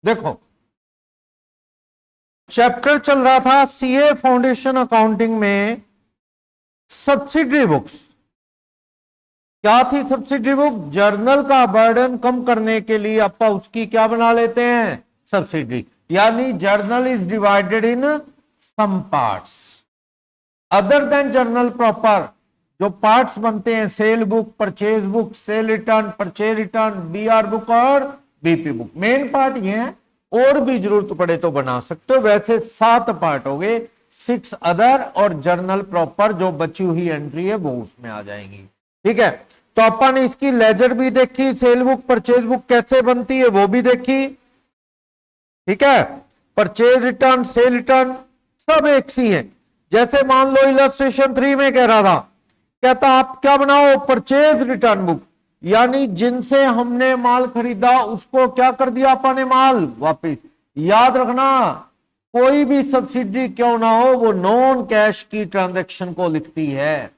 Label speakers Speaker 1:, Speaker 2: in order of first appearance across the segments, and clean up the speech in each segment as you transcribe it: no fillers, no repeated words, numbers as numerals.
Speaker 1: देखो, चैप्टर चल रहा था सीए फाउंडेशन अकाउंटिंग में सब्सिडरी बुक्स। क्या थी सब्सिडरी बुक? जर्नल का बर्डन कम करने के लिए अपा उसकी क्या बना लेते हैं? सब्सिडरी। यानी journal is divided in some parts other than journal proper. जो पार्ट्स बनते हैं, sale book, purchase book, sale return, purchase return, BR book और बीपी बुक, मेन पार्ट ये है। और भी जरूरत पड़े तो बना सकते हो। वैसे 7 पार्ट हो गए, 6 अदर और जर्नल प्रॉपर जो बची हुई एंट्री है वो उसमें आ जाएंगी। ठीक है, तो अपन ने इसकी लेजर भी देखी, सेल बुक परचेज बुक कैसे बनती है वो भी देखी। ठीक है, परचेज रिटर्न, सेल रिटर्न सब एक सी है। जैसे मान लो इलस्ट्रेशन 3 में कह रहा था, कहता आप क्या बनाओ? Purchase return book. यानी जिनसे हमने माल खरीदा उसको क्या कर दिया अपन ने? माल वापिस। याद रखना, कोई भी सब्सिडी क्यों ना हो वो नॉन कैश की ट्रांजैक्शन को लिखती है,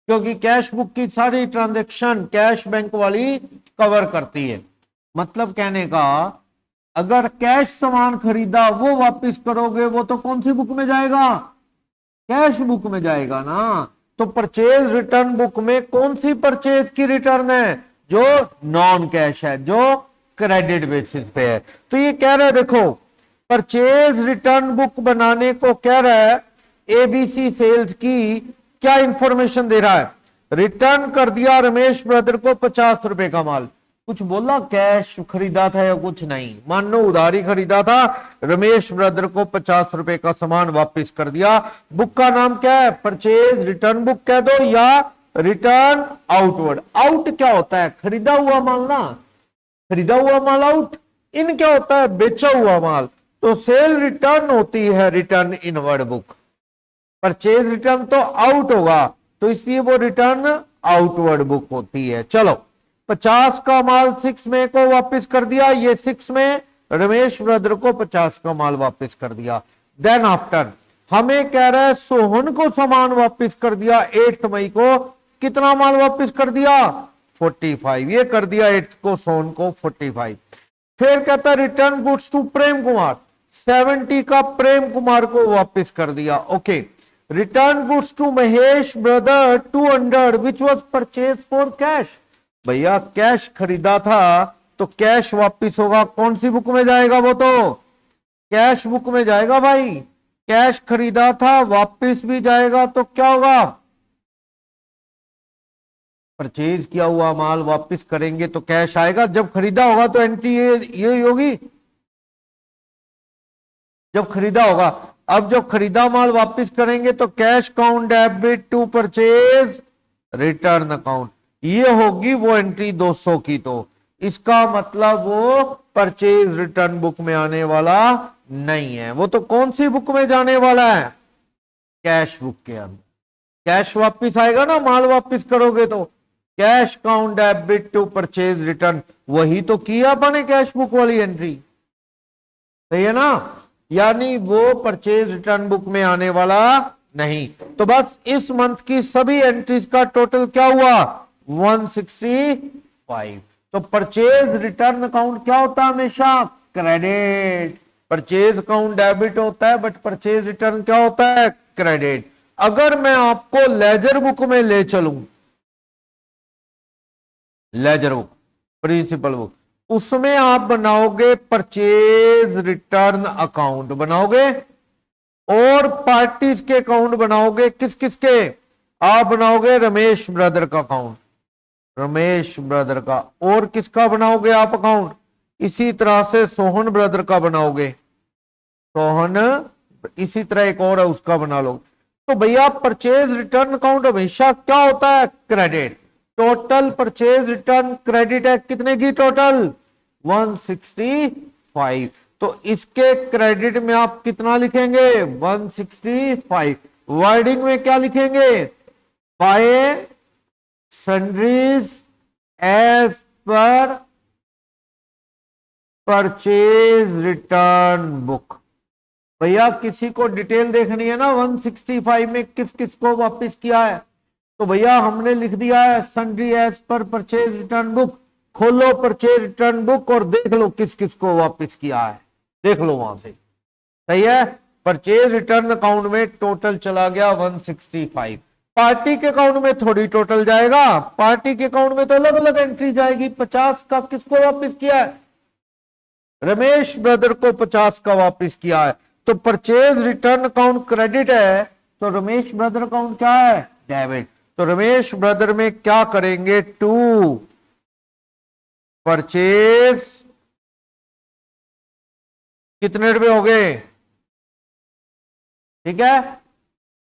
Speaker 1: क्योंकि कैश बुक की सारी ट्रांजैक्शन कैश बैंक वाली कवर करती है। मतलब कहने का, अगर कैश सामान खरीदा वो वापस करोगे, वो तो कौन सी बुक में जाएगा? कैश बुक में जाएगा ना। तो परचेज रिटर्न बुक में कौन सी परचेज की रिटर्न है? जो नॉन कैश है, जो क्रेडिट बेसिस पे है। तो ये कह रहा है, देखो परचेज रिटर्न बुक बनाने को कह रहा है एबीसी सेल्स की क्या इंफॉर्मेशन दे रहा है? रिटर्न कर दिया रमेश ब्रदर को 50 रुपए का माल। कुछ बोला कैश खरीदा था या कुछ नहीं? मान लो उधारी खरीदा था, रमेश ब्रदर को 50 रुपए का सामान वापस कर दिया। बुक का नाम क्या है? परचेज रिटर्न बुक कह दो या रिटर्न आउटवर्ड। आउट क्या होता है? खरीदा हुआ माल ना, खरीदा हुआ माल आउट। इन क्या होता है? बेचा हुआ माल। तो सेल रिटर्न होती है return inward book, purchase return तो आउट होगा, तो इसलिए वो रिटर्न आउटवर्ड बुक होती है। चलो, 50 का माल 6 में को वापस कर दिया, ये 6 में रमेश ब्रदर को 50 का माल वापस कर दिया। देन आफ्टर हमें कह रहा है सोहन को सामान वापस कर दिया 8 मई को। कितना माल वापस कर दिया? 45। ये कर दिया 8 को सोहन को 45। फिर कहता return goods to Prem Kumar, 70 का प्रेम कुमार को वापस कर दिया। Okay, return goods to Mahesh brother 200 which was purchase for cash. भैया कैश खरीदा था तो कैश वापिस होगा, कौन सी बुक में जाएगा? वो तो कैश बुक में जाएगा भाई। कैश खरीदा था वापिस भी जाएगा तो क्या होगा? परचेज किया हुआ माल वापिस करेंगे तो कैश आएगा। जब खरीदा होगा तो एंट्री ये होगी जब खरीदा होगा। अब जब खरीदा माल वापिस करेंगे तो cash account debit to purchase return account, ये होगी वो एंट्री 200 की। तो इसका मतलब वो परचेज रिटर्न बुक में आने वाला नहीं है। वो तो कौन सी बुक में जाने वाला है? कैश बुक के अंदर। कैश वापिस आएगा ना, माल वापिस करोगे तो। Cash account debit to purchase return, वही तो किया अपने कैश बुक वाली एंट्री, सही है ना। यानी वो परचेज रिटर्न बुक में आने वाला नहीं। तो बस इस मंथ की सभी एंट्रीज का टोटल क्या हुआ? 165। तो परचेज रिटर्न अकाउंट क्या होता है? हमेशा क्रेडिट। परचेज अकाउंट डेबिट होता है, बट परचेज रिटर्न क्या होता है? क्रेडिट। अगर मैं आपको लेजर बुक में ले चलूं, लेजर बुक, प्रिंसिपल बुक, उसमें आप बनाओगे परचेज रिटर्न अकाउंट बनाओगे और पार्टीज के अकाउंट बनाओगे। किस किस के? आप बनाओगे रमेश ब्रदर का अकाउंट, रमेश ब्रदर का। और किसका बनाओगे आप अकाउंट? इसी तरह से सोहन ब्रदर का बनाओगे, सोहन। इसी तरह एक और है उसका बना लो। तो भैया परचेज रिटर्न अकाउंट हमेशा क्या होता है? Credit. Total purchase return credit है कितने की? टोटल 165। तो इसके क्रेडिट में आप कितना लिखेंगे? 165। वर्डिंग में क्या लिखेंगे? By sundries as per purchase return book. भैया किसी को डिटेल देखनी है ना 165 में किस किस को वापस किया है, तो भैया हमने लिख दिया है sundry as per purchase return book. खोलो परचेज रिटर्न बुक और देख लो किस किस को वापस किया है, देख लो वहां से। सही है, परचेज रिटर्न अकाउंट में टोटल चला गया 165। पार्टी के अकाउंट में थोड़ी टोटल जाएगा, पार्टी के अकाउंट में तो अलग अलग एंट्री जाएगी। 50 का किसको वापस किया है? रमेश ब्रदर को 50 का वापस किया है। तो परचेज रिटर्न अकाउंट क्रेडिट है, तो रमेश ब्रदर अकाउंट क्या है? डेबिट। तो रमेश ब्रदर में क्या करेंगे? टू परचेज कितने रुपए हो गए? ठीक है,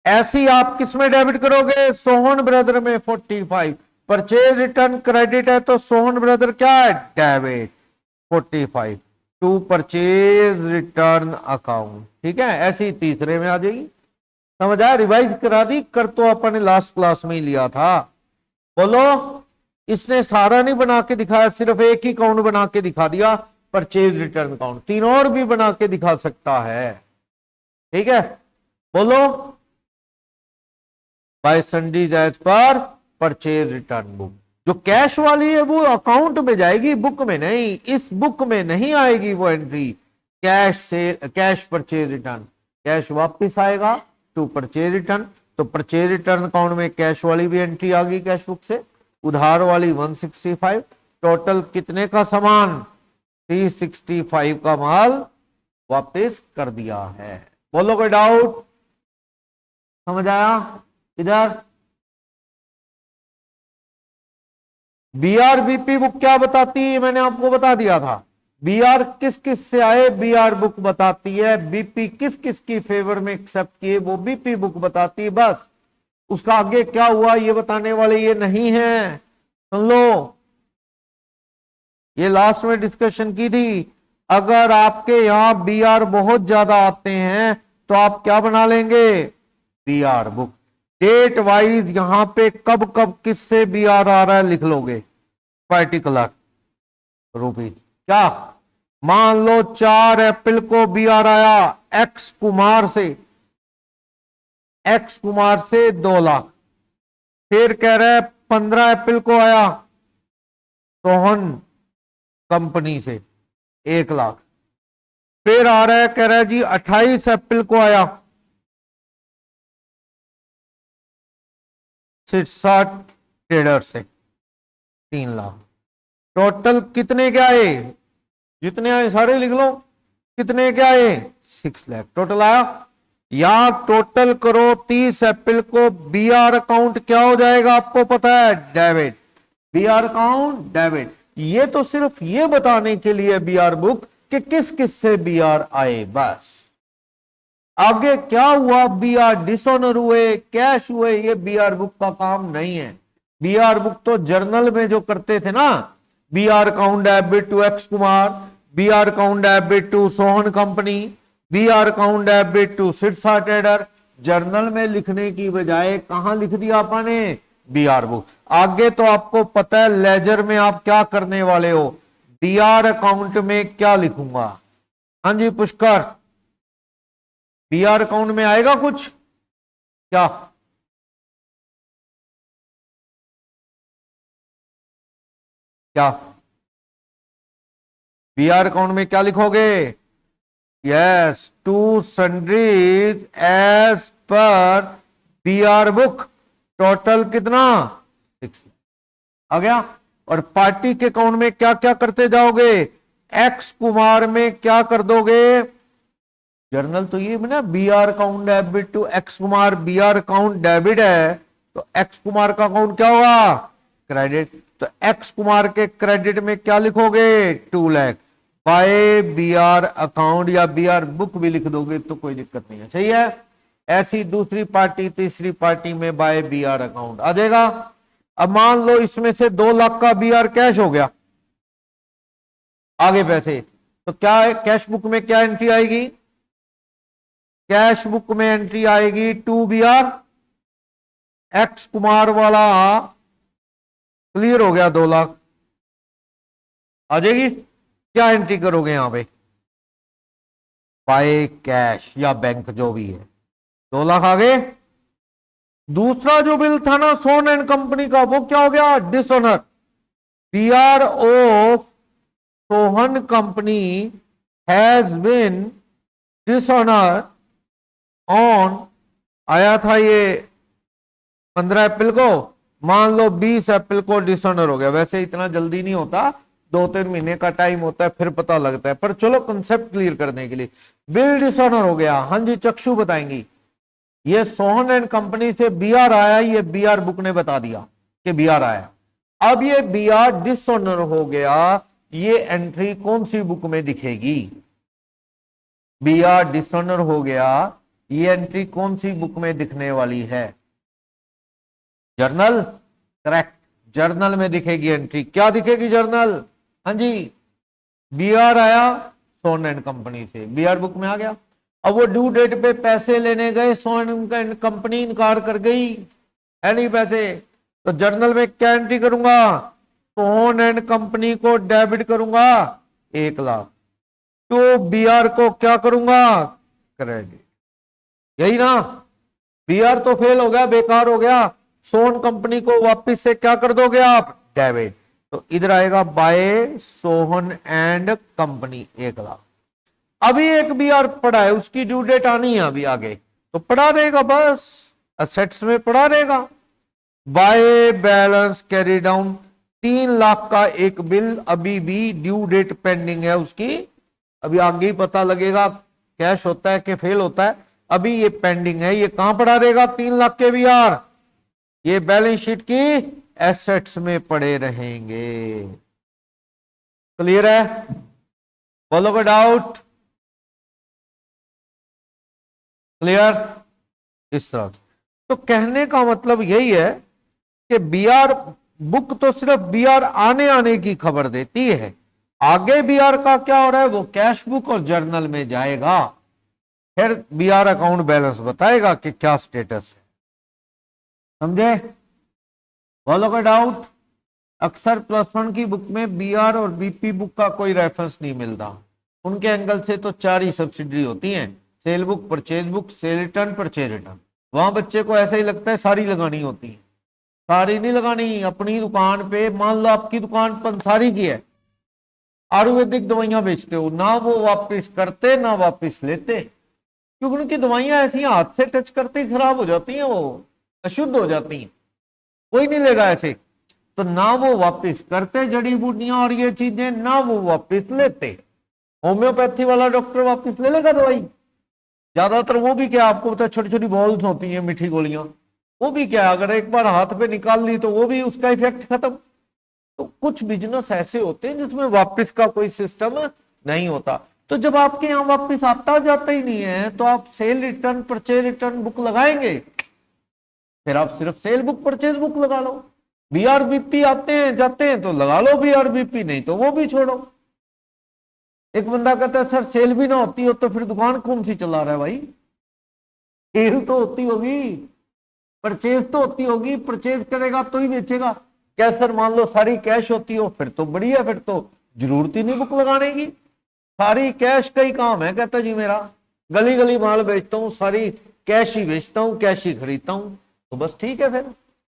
Speaker 1: ऐसी आप किस में डेबिट करोगे? सोहन ब्रदर में 45। परचेज रिटर्न क्रेडिट है, तो सोहन ब्रदर क्या है? Debit 45 to purchase return account. ठीक है, ऐसी तीसरे में आ जाएगी। समझ आया? रिवाइज करा दी कर, तो अपन ने लास्ट क्लास में ही लिया था। बोलो, इसने सारा नहीं बना के दिखाया, सिर्फ एक ही अकाउंट बना के दिखा दिया, परचेज रिटर्न अकाउंट। तीन और भी बना के दिखा सकता है। ठीक है, बोलो, by sundries as per purchase return book. जो कैश वाली है वो अकाउंट में जाएगी, बुक में नहीं। इस बुक में नहीं आएगी वो एंट्री, कैश से कैश परचेज रिटर्न। कैश वापस आएगा टू परचेज रिटर्न, तो परचेज रिटर्न अकाउंट में कैश वाली भी एंट्री आ गई कैश बुक से। उधार वाली 165। टोटल कितने का सामान? 365 का माल वापस कर दिया है। बोलो, कोई डाउट? समझ आया? इधर बीआरबीपी बुक क्या बताती है? मैंने आपको बता दिया था। बीआर किस किस से आए, बीआर बुक बताती है। बीपी किस किस की फेवर में एक्सेप्ट किए, वो बीपी बुक बताती है। बस उसका आगे क्या हुआ ये बताने वाले ये नहीं है। सुन लो, ये लास्ट में डिस्कशन की थी। अगर आपके यहां बीआर बहुत ज्यादा आते हैं तो आप क्या बना लेंगे? B R book. डेट वाइज यहां पे कब कब किससे बीआर आ रहा है लिख लोगे, पर्टिकुलर रूपी। क्या मान लो 4 अप्रैल को बीआर आया एक्स कुमार से, एक्स कुमार से 2 लाख। फिर कह रहा है 15 अप्रैल को आया सोहन कंपनी से 1 लाख। फिर आ रहा है, कह रहा है जी 28 अप्रैल को आया सिरसा ट्रेडर से 3 लाख। टोटल कितने के आए? जितने आए सारे लिख लो। कितने के आए? 6 लाख टोटल आया। या टोटल करो 30 अप्रैल को बीआर अकाउंट क्या हो जाएगा आपको पता है? डेबिट। BR account debit. ये तो सिर्फ ये बताने के लिए बीआर बुक कि किस किस से बीआर आए, बस। आगे क्या हुआ, बीआर डिसऑनर हुए, कैश हुए, ये बीआर बुक का काम नहीं है। बीआर बुक तो जर्नल में जो करते थे ना, BR account debit to X Kumar, BR account debit to Sohan company, BR account debit to Sirsa trader, journal में लिखने की बजाय कहां लिख दिया आपने? BR book. आगे तो आपको पता है लेजर में आप क्या करने वाले हो, बीआर अकाउंट में क्या लिखूंगा? हाँ जी पुष्कर, बीआर अकाउंट में आएगा कुछ क्या? क्या बीआर अकाउंट में क्या लिखोगे? Yes, to sundries as per BR book. Total कितना? 6 आ गया। और पार्टी के अकाउंट में क्या क्या करते जाओगे? एक्स कुमार में क्या कर दोगे? जर्नल तो ये ना, BR account debit to X Kumar, BR account debit है तो एक्स कुमार का अकाउंट क्या होगा? क्रेडिट। तो एक्स कुमार के क्रेडिट में क्या लिखोगे? 2 लाख बाय बीआर अकाउंट, या बीआर बुक भी लिख दोगे तो कोई दिक्कत नहीं है। सही है। ऐसी दूसरी पार्टी तीसरी पार्टी में बाय बीआर अकाउंट आ जाएगा। अब मान लो इसमें से 2 लाख का बीआर कैश हो गया, आगे पैसे, तो क्या है कैश बुक में क्या एंट्री आएगी? कैश बुक में एंट्री आएगी टू बीआर। एक्स कुमार वाला क्लियर हो गया, 2 लाख आ जाएगी। क्या एंट्री करोगे यहां पे? बाय कैश या बैंक जो भी है, 2 लाख आ गए। दूसरा जो बिल था ना सोन एंड कंपनी का, वो क्या हो गया? Dishonour. BR of Sohan company has been dishonour on, आया था ये 15 अप्रैल को, मान लो 20 अप्रैल को डिसऑनर हो गया। वैसे इतना जल्दी नहीं होता, 2-3 महीने का टाइम होता है, फिर पता लगता है, पर चलो कंसेप्ट क्लियर करने के लिए, बिल डिसऑनर हो गया। हाँ जी, चक्षु बताएंगी। ये सोहन एंड कंपनी से बीआर आया, ये बीआर बुक ने बता दिया कि बीआर आया। अब ये बीआर डिसऑनर हो गया, ये एंट्री कौन सी बुक में दिखेगी? बीआर डिसऑनर हो गया, ये एंट्री कौन सी बुक में दिखने वाली है? जर्नल, करेक्ट, जर्नल में दिखेगी एंट्री। क्या दिखेगी? जर्नल। हाँ जी, बीआर आया सोहन एंड कंपनी से, बीआर बुक में आ गया। अब वो ड्यू डेट पे पैसे लेने गए, सोहन एंड कंपनी इनकार कर गई, है नहीं पैसे, तो जर्नल में क्या एंट्री करूंगा? सोहन एंड कंपनी को डेबिट करूंगा 1 लाख, तो बीआर को क्या करूंगा? क्रेडिट। यही ना, बीआर तो फेल हो गया, बेकार हो गया, सोहन कंपनी को वापस से क्या कर दोगे आप? डेबिट। तो इधर आएगा by Sohan and company 1 lakh. अभी एक बीआर पड़ा है, उसकी ड्यू डेट आनी है अभी आगे, तो पड़ा रहेगा, बस असेट्स में पड़ा रहेगा। Bye balance carry down 3 lakh का एक बिल अभी भी ड्यू डेट पेंडिंग है उसकी, अभी आगे ही पता लगेगा कैश होता है कि फेल होता है, अभी ये पेंडिंग है। ये कहां पड़ा रहेगा? 3 लाख के बीआर, ये बैलेंस शीट की एसेट्स में पड़े रहेंगे। क्लियर है? बोलो कोई डाउट? क्लियर? इस तरह तो कहने का मतलब यही है कि बीआर बुक तो सिर्फ बीआर आने आने की खबर देती है, आगे बीआर का क्या हो रहा है वो कैश बुक और जर्नल में जाएगा, फिर बीआर अकाउंट बैलेंस बताएगा कि क्या स्टेटस है। समझे? बोलो कोई डाउट? अक्सर +1 की बुक में बीआर और बीपी बुक का कोई रेफरेंस नहीं मिलता, उनके एंगल से तो 4 ही सब्सिडरी होती हैं, sale book, purchase book, sale return, purchase return. वहां बच्चे को ऐसा ही लगता है सारी लगानी होती है, सारी नहीं लगानी। अपनी दुकान पे मान लो आपकी दुकान पंसारी की है, आयुर्वेदिक दवाइयां बेचते हो ना, वो वापस करते ना वापस लेते, क्योंकि उनकी दवाइयां ऐसी हाथ से टच करते ही खराब हो जाती हैं, वो अशुद्ध हो जाती हैं, कोई नहीं लेगा ऐसे, तो ना वो वापस करते जड़ी बूटियां और ये चीजें, ना वो वापस लेते। होम्योपैथी वाला डॉक्टर वापस ले लेगा दवाई ज्यादातर, वो भी क्या आपको पता है, छोटी छोटी बॉल्स होती हैं मीठी गोलियां, वो भी क्या अगर एक बार हाथ पे निकाल ली तो वो भी उसका इफेक्ट खत्म। तो कुछ बिजनेस ऐसे होते हैं जिसमें वापस का कोई सिस्टम नहीं होता, तो जब आपके यहाँ वापस आता जाता ही नहीं है तो आप cell return purchase return book लगाएंगे, फिर आप सिर्फ सेल बुक परचेज बुक लगा लो। बीआरबीपी आते हैं जाते हैं तो लगा लो बीआरबीपी, नहीं तो वो भी छोड़ो। एक बंदा कहता है सर सेल भी ना होती हो तो फिर दुकान कौन सी चला रहा है भाई? सेल तो होती होगी, परचेज तो होती होगी, परचेज करेगा तो ही बेचेगा। क्या सर मान लो सारी कैश होती हो, फिर तो बढ़िया, फिर तो जरूरत ही नहीं बुक लगाने की, सारी कैश का ही काम है। कहता जी मेरा गली गली माल बेचता हूँ, सारी कैश ही बेचता हूँ, कैश ही खरीदता हूँ, तो बस ठीक है,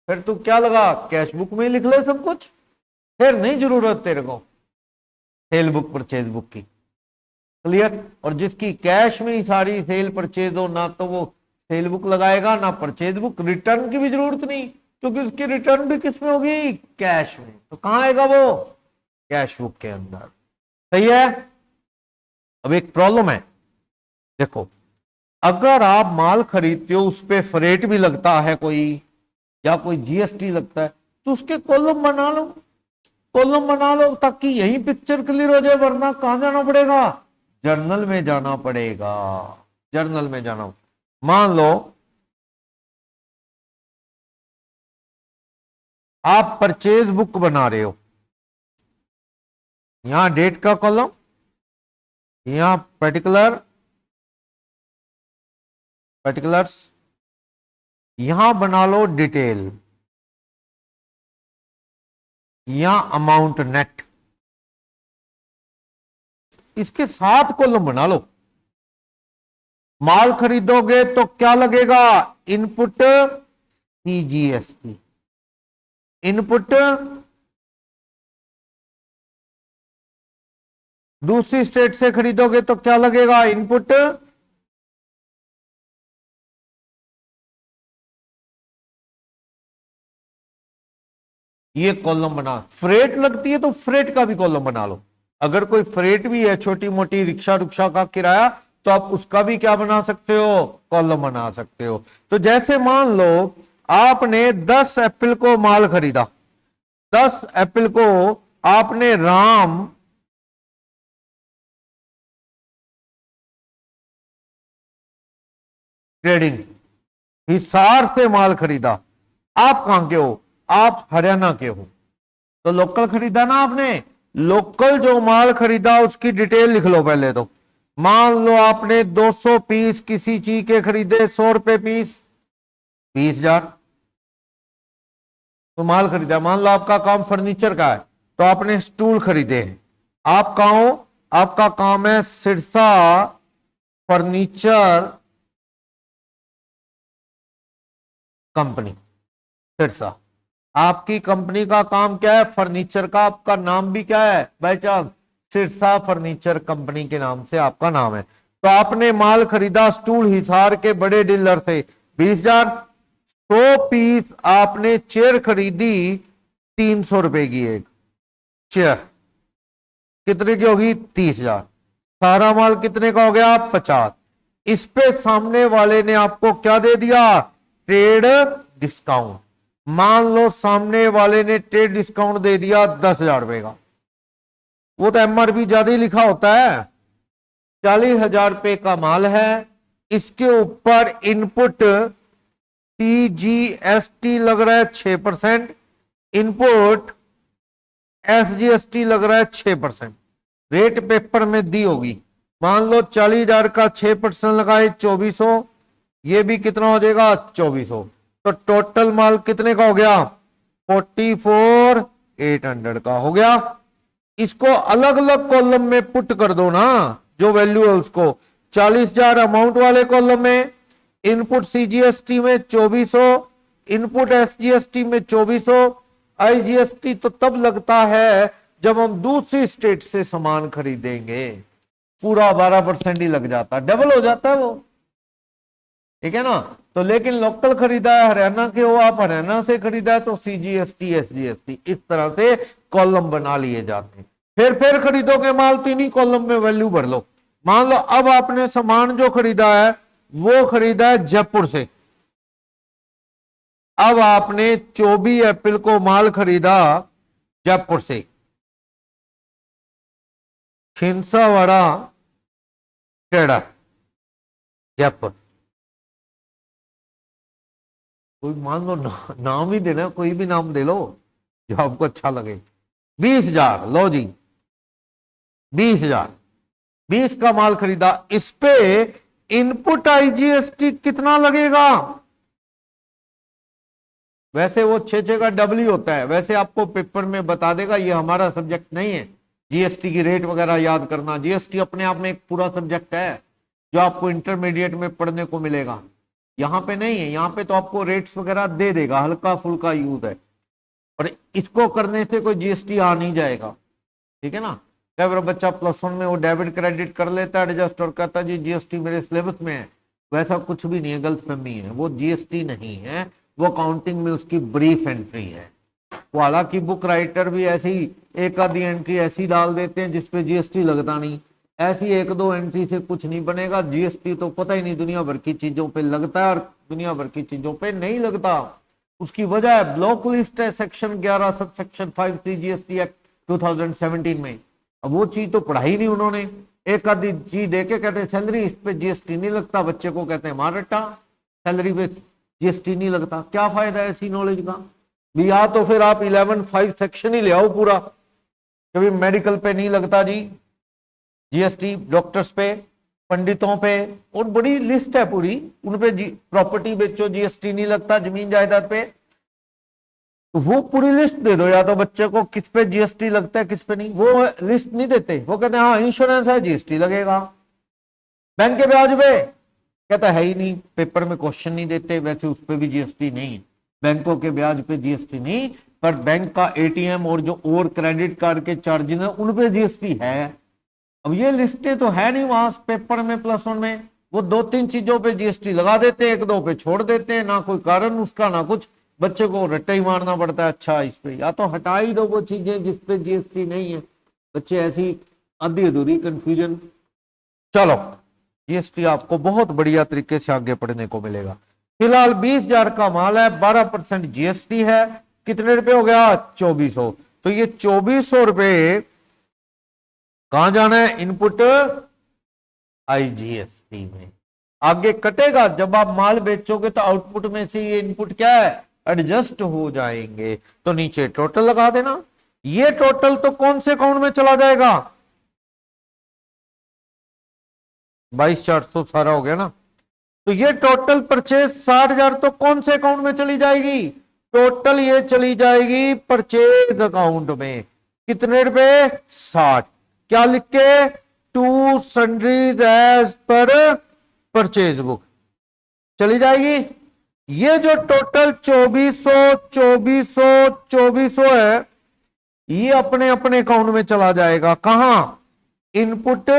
Speaker 1: फिर तू क्या लगा, कैश बुक में ही लिख ले सब कुछ, फिर नहीं जरूरत तेरे को सेल बुक परचेज बुक की। क्लियर? और जिसकी कैश में ही सारी सेल परचेज हो, ना तो वो सेल बुक लगाएगा ना परचेज बुक, रिटर्न की भी जरूरत नहीं, क्योंकि उसकी रिटर्न भी किस में होगी? कैश में। तो कहां आएगा वो? कैश बुक के अंदर। सही है? अब एक प्रॉब्लम है, देखो अगर आप माल खरीदते हो उस पर फ्रेट भी लगता है कोई, या कोई जीएसटी लगता है, तो उसके कॉलम बना लो, कॉलम बना लो ताकि यही पिक्चर क्लियर हो जाए, वरना कहां जाना पड़ेगा? जर्नल में जाना पड़ेगा, जर्नल में जाना। मान लो आप परचेज बुक बना रहे हो, यहां डेट का कॉलम, यहां पर्टिकुलर्स, यहां बना लो डिटेल, यहां अमाउंट नेट, इसके 7 कॉलम बना लो। माल खरीदोगे तो क्या लगेगा? इनपुट सीजीएसटी, इनपुट दूसरी स्टेट से खरीदोगे तो क्या लगेगा? इनपुट ये कॉलम बना, फ्रेट लगती है तो फ्रेट का भी कॉलम बना लो। अगर कोई फ्रेट भी है, छोटी मोटी रिक्शा रुक्शा का किराया, तो आप उसका भी क्या बना सकते हो? कॉलम बना सकते हो। तो जैसे मान लो आपने 10 एप्पल को माल खरीदा, 10 एप्पल को आपने राम ट्रेडिंग हिसार से माल खरीदा। आप कहां के हो? आप हरियाणा के हो, तो लोकल खरीदा ना आपने। लोकल जो माल खरीदा उसकी डिटेल लिख लो पहले तो। मान लो आपने 200 पीस किसी चीज के खरीदे, 100 रुपए पीस, 20,000 तो माल खरीदा। मान लो आपका काम फर्नीचर का है, तो आपने स्टूल खरीदे हैं। आप कहां हो? आपका काम है सिरसा फर्नीचर कंपनी, सिरसा। आपकी कंपनी का काम क्या है? फर्नीचर का। आपका नाम भी क्या है by chance? Sirsa furniture company के नाम से आपका नाम है। तो आपने माल खरीदा स्टूल हिसार के बड़े डीलर से, 20,000। 100 पीस आपने चेयर खरीदी 300 रुपए की एक चेयर, कितने की होगी? 30,000। सारा माल कितने का हो गया? 50। इस पे सामने वाले ने आपको क्या दे दिया? Trade discount. मान लो सामने वाले ने ट्रेड डिस्काउंट दे दिया 10,000 रुपए का, वो तो एमआरपी ज्यादा ही लिखा होता है। 40,000 रुपए का माल है, इसके ऊपर इनपुट टीजीएसटी लग रहा है 6%, इनपुट एसजीएसटी लग रहा है 6%। रेट पेपर में दी होगी। मान लो 40,000 का 6% लगाए 2400, ये भी कितना हो जाएगा? 2400। तो टोटल माल कितने का हो गया? 44,800 का हो गया। इसको अलग अलग कॉलम में पुट कर दो ना, जो वैल्यू है उसको। 40,000 अमाउंट वाले कॉलम में, इनपुट सीजीएसटी में 2400, इनपुट एसजीएसटी में 2400। आईजीएसटी तो तब लगता है जब हम दूसरी स्टेट से सामान खरीदेंगे, पूरा 12% ही लग जाता, डबल हो जाता है वो, ठीक है ना। तो लेकिन लोकल खरीदा है, हरियाणा के हो आप, हरियाणा से खरीदा है, तो सीजीएसटी एसजीएसटी इस तरह से कॉलम बना लिए जाते हैं। फिर खरीदोगे माल तो इन्हीं कॉलम में वैल्यू भर लो। मान लो अब आपने सामान जो खरीदा है वो खरीदा है जयपुर से। अब आपने 24 अप्रैल को माल खरीदा जयपुर से, खिंसावाड़ा ट्रेडर जयपुर। कोई मान लो नाम ही देना, कोई भी नाम दे लो जो आपको अच्छा लगे। 20,000, लो जी 20,000, 20 का माल खरीदा। इस पे इनपुट आईजीएसटी कितना लगेगा? वैसे वो 6 का डबल ही होता है, वैसे आपको पेपर में बता देगा, ये हमारा सब्जेक्ट नहीं है जीएसटी की रेट वगैरह याद करना। जीएसटी अपने आप में एक पूरा सब्जेक्ट है जो आपको इंटरमीडिएट में पढ़ने को मिलेगा, यहां पे नहीं है। यहां पे तो आपको रेट्स वगैरह दे देगा, हल्का फुल्का यूज है, और इसको करने से कोई जीएसटी आ नहीं जाएगा, ठीक है ना। कई बार बच्चा +1 में वो डेबिट क्रेडिट कर लेता है एडजस्ट और कहता है जी जीएसटी मेरे सिलेबस में है। वैसा कुछ भी नहीं है, गलतफहमी है, वो जीएसटी नहीं है, वो अकाउंटिंग में उसकी ब्रीफ एंट्री है। वो हालांकि बुक राइटर भी ऐसी एक आधी एंट्री ऐसी डाल देते हैं जिसपे जीएसटी लगता नहीं, ऐसी 1-2 एंट्री से कुछ नहीं बनेगा। जीएसटी तो पता ही नहीं, दुनिया भर की चीजों पे लगता है और दुनिया भर की चीजों पे नहीं लगता। उसकी वजह है ब्लॉक लिस्ट है section 11 sub section 5(3) GST act 2017 में। अब वो चीज तो पढ़ाई नहीं उन्होंने, एक आधी चीज देके कहते हैं सैलरी इस पे जीएसटी नहीं लगता, बच्चे को कहते हैं मार रट्टा, सैलरी पे जीएसटी नहीं लगता। क्या फायदा है ऐसी नॉलेज का? या तो फिर आप 11(5) सेक्शन ही ले आओ पूरा, कभी मेडिकल पे नहीं लगता जी जीएसटी, डॉक्टर्स पे, पंडितों पे, और बड़ी लिस्ट है पूरी, उन पे प्रॉपर्टी बेचो जीएसटी नहीं लगता, जमीन जायदाद पे, तो वो पूरी लिस्ट दे दो या तो बच्चे को किस पे जीएसटी लगता है किस पे नहीं। वो लिस्ट नहीं देते, वो कहते हैं हाँ इंश्योरेंस है जीएसटी लगेगा, बैंक के ब्याज पे कहता है ही नहीं, पेपर में क्वेश्चन नहीं देते, वैसे उस पर भी जीएसटी नहीं, बैंकों के ब्याज पे जीएसटी नहीं, पर बैंक का एटीएम और जो और क्रेडिट कार्ड के चार्जेस है उन पे जीएसटी है। अब ये लिस्टें तो है नहीं वहां पेपर में प्लस वन में, वो 2-3 चीजों पे जीएसटी लगा देते हैं, 1-2 पे छोड़ देते हैं, ना कोई कारण उसका ना कुछ, बच्चे को रट्टा ही मारना पड़ता है। अच्छा इस पे या तो हटा ही दो वो चीजें जिसपे जीएसटी नहीं है, बच्चे ऐसी आधी अधूरी कंफ्यूजन। चलो जीएसटी आपको बहुत बढ़िया तरीके से आगे पढ़ने को मिलेगा। फिलहाल 20,000 का माल है, 12% जीएसटी है, कितने रुपए हो गया 2400। तो ये 2400 रुपए कहां जाना है, इनपुट आईजीएसटी में। आगे कटेगा जब आप माल बेचोगे तो आउटपुट में से ये इनपुट क्या है, एडजस्ट हो जाएंगे। तो नीचे टोटल लगा देना, ये टोटल तो कौन से अकाउंट में चला जाएगा, 22,400 सारा हो गया ना। तो ये टोटल परचेज 60,000 तो कौन से अकाउंट में चली जाएगी, टोटल ये चली जाएगी परचेज अकाउंट में। कितने रुपए 60, क्या लिख के, to sundries as per purchase book चली जाएगी। ये जो टोटल 2400 है, ये अपने अपने अकाउंट में चला जाएगा। कहां, इनपुट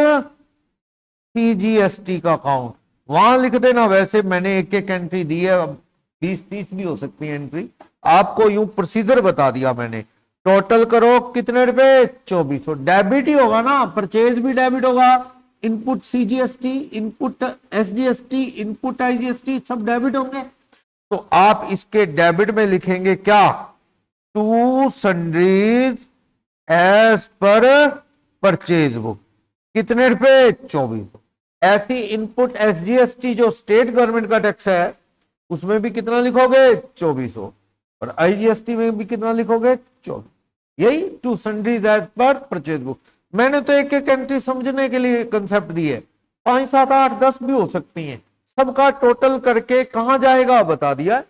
Speaker 1: सीजीएसटी का अकाउंट, वहां लिख देना। वैसे मैंने एक एक एंट्री दी है, अब 20-30 भी हो सकती है एंट्री, आपको यूं प्रोसीजर बता दिया मैंने। टोटल करो कितने रुपए 2400, डेबिट ही होगा ना, परचेज भी डेबिट होगा, input CGST, input SGST, input IGST सब डेबिट होंगे। तो आप इसके डेबिट में लिखेंगे क्या, to sundries as per purchase book, कितने रुपए 2400। ऐसी इनपुट एसजीएसटी जो स्टेट गवर्नमेंट का टैक्स है उसमें भी कितना लिखोगे 2400, और आईजीएसटी में भी कितना लिखोगे 2400। यही to sundries as per purchase book. मैंने तो एक एक एंट्री समझने के लिए कंसेप्ट दी है, 5, 7, 8, 10 भी हो सकती हैं, सबका टोटल करके कहां जाएगा बता दिया।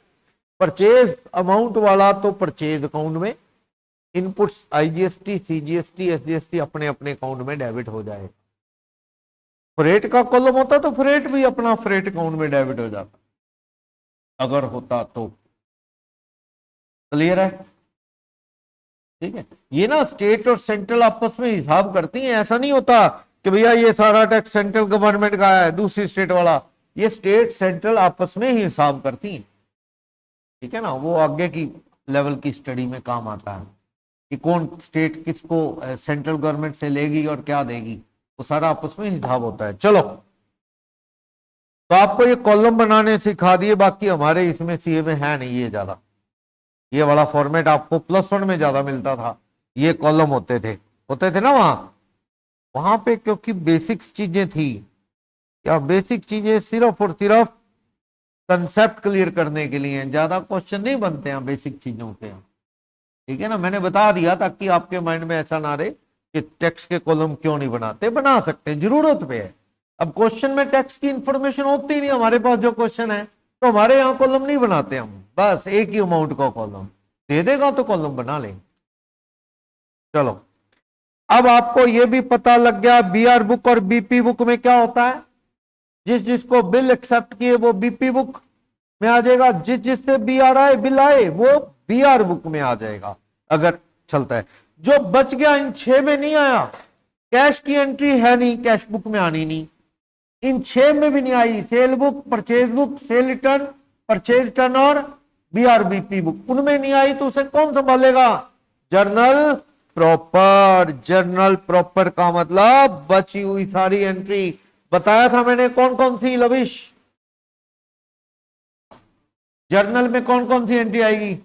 Speaker 1: परचेज अमाउंट वाला तो परचेज अकाउंट में, इनपुट्स आईजीएसटी, सीजीएसटी, एसजीएसटी अपने अपने अकाउंट में डेबिट हो जाए। फ्रेट का कॉलम होता तो फ्रेट भी अपना फ्रेट अकाउंट में डेबिट हो जाता अगर होता तो। क्लियर है, ठीक है। ये ना स्टेट और सेंट्रल आपस में हिसाब करती हैं, ऐसा नहीं होता कि भैया ये सारा टैक्स सेंट्रल गवर्नमेंट का है दूसरी स्टेट वाला, ये स्टेट सेंट्रल आपस में ही हिसाब करती हैं, ठीक है ना। वो आगे की लेवल की स्टडी में काम आता है कि कौन स्टेट किसको सेंट्रल गवर्नमेंट से लेगी और क्या देगी, वो सारा आपस में हिसाब होता है। चलो, तो आपको ये कॉलम बनाने सिखा दिए, बाकी हमारे इसमें सीए में है नहीं ये ज्यादा, ये वाला फॉर्मेट आपको +1 में ज्यादा मिलता था। ये कॉलम होते थे ना वहां पे, क्योंकि बेसिक्स चीजें थी, क्या बेसिक चीजें सिर्फ और सिर्फ कंसेप्ट क्लियर करने के लिए, ज्यादा क्वेश्चन नहीं बनते हैं बेसिक चीजों के, ठीक है ना। मैंने बता दिया ताकि आपके माइंड में ऐसा ना रहे कि टैक्स के कॉलम क्यों नहीं बनाते, बना सकते हैं, जरूरत पे है। अब क्वेश्चन में टैक्स की इंफॉर्मेशन होती नहीं हमारे पास, जो क्वेश्चन है तो हमारे यहाँ कॉलम नहीं बनाते हम, बस एक ही अमाउंट का कॉलम दे देगा तो कॉलम बना लेंगे। चलो, अब आपको यह भी पता लग गया बीआर बुक और बीपी बुक में क्या होता है। जिस जिसको बिल एक्सेप्ट किए वो बीपी बुक में आ जाएगा, जिस जिससे बीआर आए बिल आए वो बीआर बुक में आ जाएगा अगर चलता है। जो बच गया इन 6 में नहीं आया, कैश की एंट्री है नहीं, कैश बुक में आनी नहीं, इन 6 में भी नहीं आई, sale book, purchase book, sale return, purchase return और बीआरबीपी बुक, उनमें नहीं आई, तो उसे कौन संभालेगा, जर्नल प्रॉपर। जर्नल प्रॉपर का मतलब बची हुई सारी एंट्री, बताया था मैंने कौन कौन सी लविश, जर्नल में कौन कौन सी एंट्री आएगी,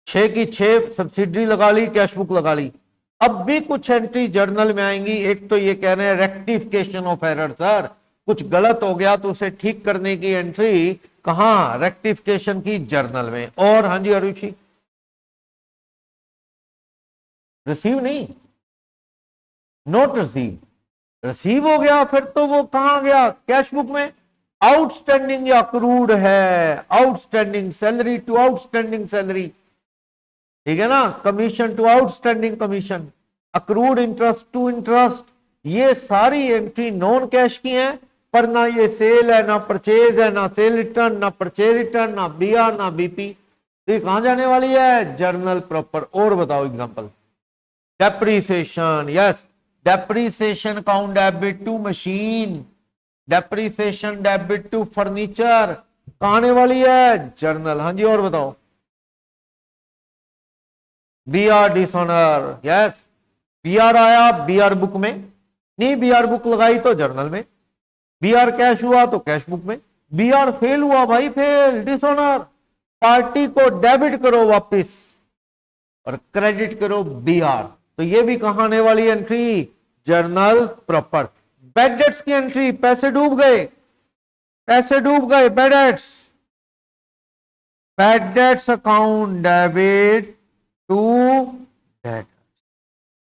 Speaker 1: छह की 6 सब्सिडी लगा ली, कैश बुक लगा ली। अब भी कुछ एंट्री जर्नल में आएंगी। एक तो ये कह रहे हैं रेक्टिफिकेशन ऑफ एरर, सर कुछ गलत हो गया तो उसे ठीक करने की एंट्री कहां, रेक्टिफिकेशन की जर्नल में। और हाँ जी अरुषि, रिसीव नहीं, नोट रिसीव, रिसीव हो गया फिर तो वो कहां गया, कैश बुक में। आउटस्टैंडिंग या अक्रूड है, outstanding salary to outstanding salary, ठीक है ना, commission to outstanding commission, accrued interest to interest, ये सारी एंट्री नॉन कैश की हैं, पर ना ये सेल है, ना परचेज है, ना सेल रिटर्न, ना परचेज रिटर्न, ना बीआर, ना बीपी। तो ये कहां जाने वाली है? Journal proper. और बताओ example. Depreciation, yes, depreciation account debit to machine, depreciation debit to furniture, कहां आने वाली है? जर्नल। हाँ जी, और बताओ। B R dishonour, yes, B R आया बी आर बुक में, नहीं बी आर बुक लगाई तो जर्नल में, बी आर कैश हुआ तो कैश बुक में, बी आर फेल हुआ भाई, फेल, डिसऑनर, पार्टी को डेबिट करो वापिस और क्रेडिट करो बी आर। तो ये भी कहां आने वाली entry? Journal proper. Bad debts की एंट्री, पैसे डूब गए, पैसे डूब गए, bad debts, bad debts account debit to debtor,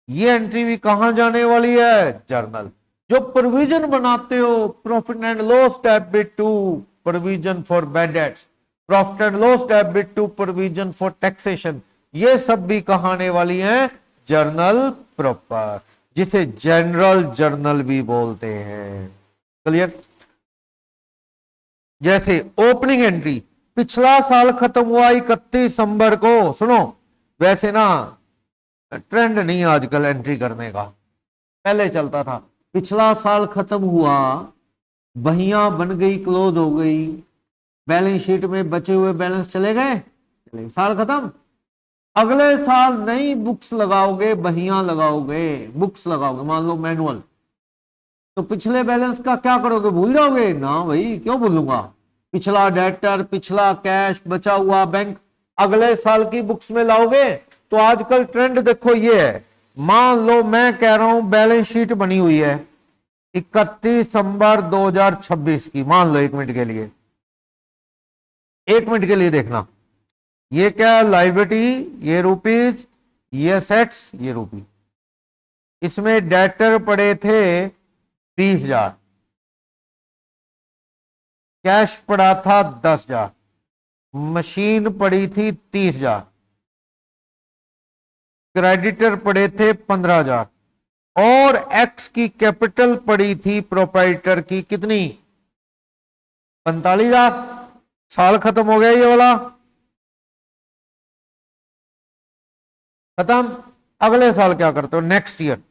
Speaker 1: ये एंट्री भी कहां जाने वाली है? जर्नल। जो प्रोविजन बनाते हो, profit and loss debit to provision for bad debts, profit and loss debit to provision for taxation, ये सब भी कहां आने वाली हैं? जर्नल प्रॉपर, जिसे जनरल जर्नल भी बोलते हैं। क्लियर? जैसे ओपनिंग एंट्री, पिछला साल खत्म हुआ 31 दिसंबर को। सुनो, वैसे ना ट्रेंड नहीं आजकल एंट्री करने का, पहले चलता था पिछला साल खत्म हुआ, बहियां बन गई, क्लोज हो गई, बैलेंस शीट में बचे हुए बैलेंस चले गए, साल खत्म, अगले साल नई बुक्स लगाओगे, बहियां लगाओगे, बुक्स लगाओगे, मान लो मैनुअल, तो पिछले बैलेंस का क्या करोगे? भूल जाओगे ना भाई, क्यों भूलूंगा? पिछला डेटर, पिछला कैश, बचा हुआ बैंक, अगले साल की बुक्स में लाओगे। तो आजकल ट्रेंड देखो ये है, मान लो मैं कह रहा हूं बैलेंस शीट बनी हुई है 31 दिसंबर 2026 की, मान लो 1 मिनट के लिए, 1 मिनट के लिए देखना, ये क्या है? लायबिलिटी, ये रुपीज, ये सेट्स, ये रुपी, इसमें डेटर पड़े थे 20,000, कैश पड़ा था 10,000, मशीन पड़ी थी 30,000, क्रेडिटर पड़े थे 15,000 और एक्स की कैपिटल पड़ी थी प्रोप्राइटर की कितनी? 45,000। साल खत्म हो गया ये वाला, खत्म। अगले साल क्या करते हो? नेक्स्ट ईयर,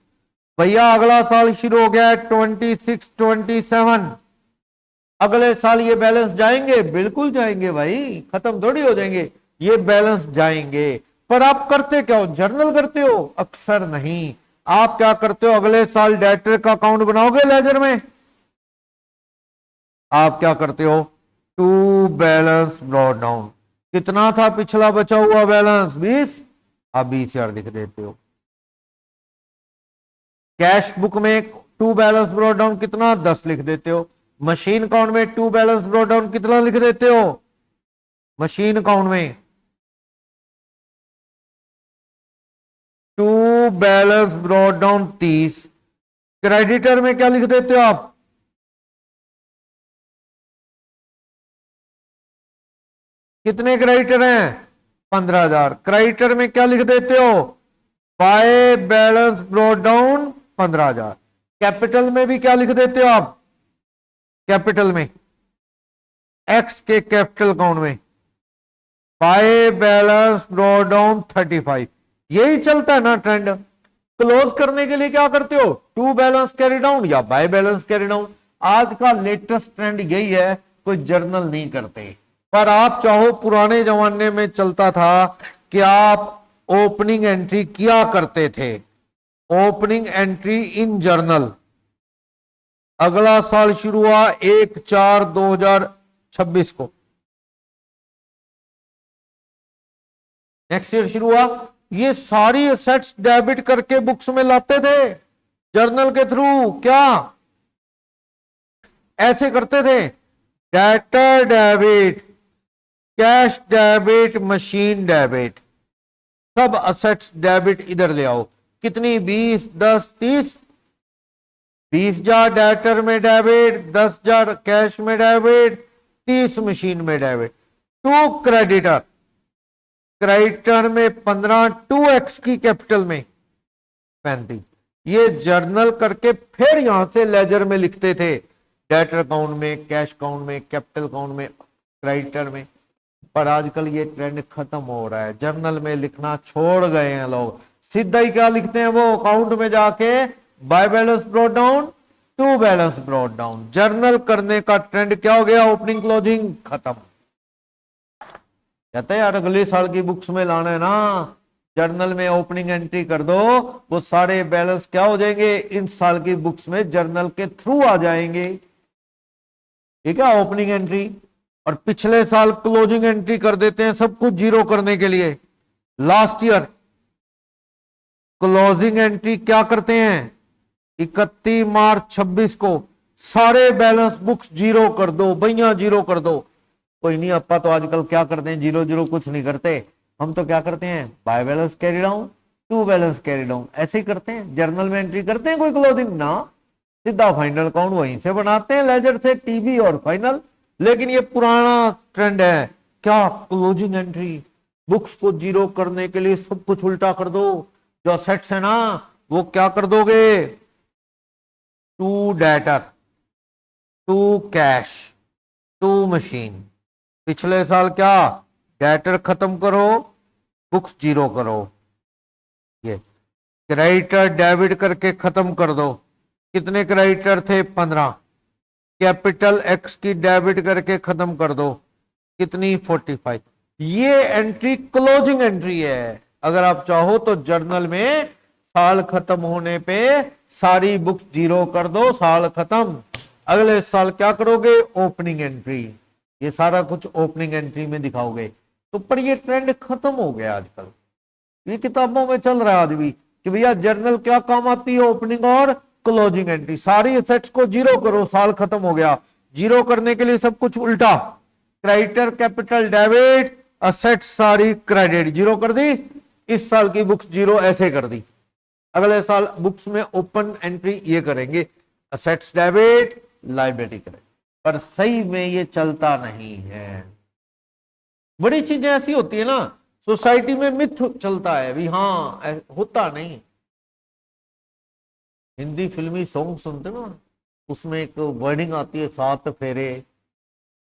Speaker 1: भैया अगला साल शुरू हो गया 26, 27, अगले साल ये बैलेंस जाएंगे? बिल्कुल जाएंगे भाई, खत्म थोड़ी हो जाएंगे, ये बैलेंस जाएंगे। पर आप करते क्या हो? जर्नल करते हो? अक्सर नहीं। आप क्या करते हो? अगले साल डेटर का अकाउंट बनाओगे लेजर में, आप क्या करते हो? टू बैलेंस ब्रॉट डाउन, कितना था पिछला बचा हुआ बैलेंस? 20, आप 20,000 लिख देते हो। कैश बुक में टू बैलेंस ब्रॉट डाउन कितना? 10 लिख देते हो। मशीन अकाउंट में टू बैलेंस ब्रॉट डाउन कितना लिख देते हो? मशीन अकाउंट में to balance brought down 30। Creditor में क्या लिख देते हो आप? कितने क्रेडिटर हैं? 15,000। क्रेडिटर में क्या लिख देते हो? Bye balance brought down 15,000। Capital में भी क्या लिख देते हो आप? कैपिटल में एक्स के कैपिटल अकाउंट में बाय बैलेंस ब्रॉट डाउन 35। यही चलता है ना ट्रेंड। क्लोज करने के लिए क्या करते हो? टू बैलेंस कैरी डाउन या बाय बैलेंस कैरी डाउन। आज का लेटेस्ट ट्रेंड यही है, कोई जर्नल नहीं करते। पर आप चाहो, पुराने जमाने में चलता था कि आप ओपनिंग एंट्री किया करते थे, ओपनिंग एंट्री इन जर्नल। अगला साल शुरू हुआ 1/4/2026 को, नेक्स्ट ईयर शुरू हुआ, ये सारी एसेट्स डेबिट करके बुक्स में लाते थे जर्नल के थ्रू। क्या ऐसे करते थे? Debtor debit, cash debit, machine debit, सब असेट्स डेबिट इधर ले आओ। कितनी? 20, 10, 30। 20,000 डेटर में डेबिट, 10,000 कैश में डेबिट, 30 मशीन में डेबिट। टू क्रेडिटर, क्रेडिटर में 15, 2x की कैपिटल में 35। ये जर्नल करके फिर यहां से लेजर में लिखते थे, डेटर अकाउंट में, कैश अकाउंट में, कैपिटल अकाउंट में, क्रेडिटर में। पर आजकल ये ट्रेंड खत्म हो रहा है, जर्नल में लिखना छोड़ गए हैं लोग, सीधा ही क्या लिखते हैं वो अकाउंट में जाके, by balance brought down to balance brought down. Journal करने का ट्रेंड क्या हो गया, ओपनिंग क्लोजिंग खत्म। कहते हैं यार अगले साल की बुक्स में लाना है ना, जर्नल में ओपनिंग एंट्री कर दो, वो सारे बैलेंस क्या हो जाएंगे, इन साल की बुक्स में जर्नल के थ्रू आ जाएंगे। ठीक है, ओपनिंग एंट्री और पिछले साल क्लोजिंग एंट्री कर देते हैं सब कुछ जीरो करने के लिए। लास्ट ईयर क्लोजिंग एंट्री क्या करते हैं, 31 मार्च 26 को सारे बैलेंस बुक्स जीरो कर दो भैया, जीरो कर दो। कोई नहीं, अपा तो आजकल क्या करते हैं, जीरो जीरो कुछ नहीं करते, हम तो क्या करते हैं, by balance carry down to balance carry down, ऐसे ही करते हैं। जर्नल में एंट्री करते हैं कोई क्लोजिंग ना, सीधा फाइनल अकाउंट वहीं से बनाते हैं, लेजर से टीबी और फाइनल। लेकिन ये पुराना ट्रेंड है, क्या क्लोजिंग एंट्री, बुक्स को जीरो करने के लिए सब कुछ उल्टा कर दो, जो सेट्स है ना वो क्या कर दोगे, to debtor to cash to machine. पिछले साल क्या, डेटर खत्म करो बुक्स जीरो करो, ये क्रेडिटर डेबिट करके खत्म कर दो। कितने क्रेडिटर थे, 15। कैपिटल एक्स की डेबिट करके खत्म कर दो, कितनी, 45। ये एंट्री क्लोजिंग एंट्री है। अगर आप चाहो तो जर्नल में साल खत्म होने पे सारी बुक्स जीरो कर दो, साल खत्म। अगले साल क्या करोगे, ओपनिंग एंट्री, ये सारा कुछ ओपनिंग एंट्री में दिखाओगे। तो पर ये ट्रेंड खत्म हो गया आजकल, ये किताबों में चल रहा है आज भी कि भैया जर्नल क्या काम आती है, ओपनिंग और क्लोजिंग एंट्री। सारी एसेट्स को जीरो करो, साल खत्म हो गया, जीरो करने के लिए सब कुछ उल्टा, क्रेडिटर कैपिटल डेबिट, असेट सारी क्रेडिट, जीरो कर दी। इस साल की बुक्स जीरो ऐसे कर दी, अगले साल बुक्स में ओपन एंट्री ये करेंगे, असेट्स डेबिट लाइबिलिटी क्रेडिट। पर सही में ये चलता नहीं है, बड़ी चीजें ऐसी होती है ना, सोसाइटी में मिथ चलता है भी, हाँ होता नहीं। हिंदी फिल्मी सॉन्ग सुनते ना, उसमें एक वर्डिंग आती है, 7 फेरे,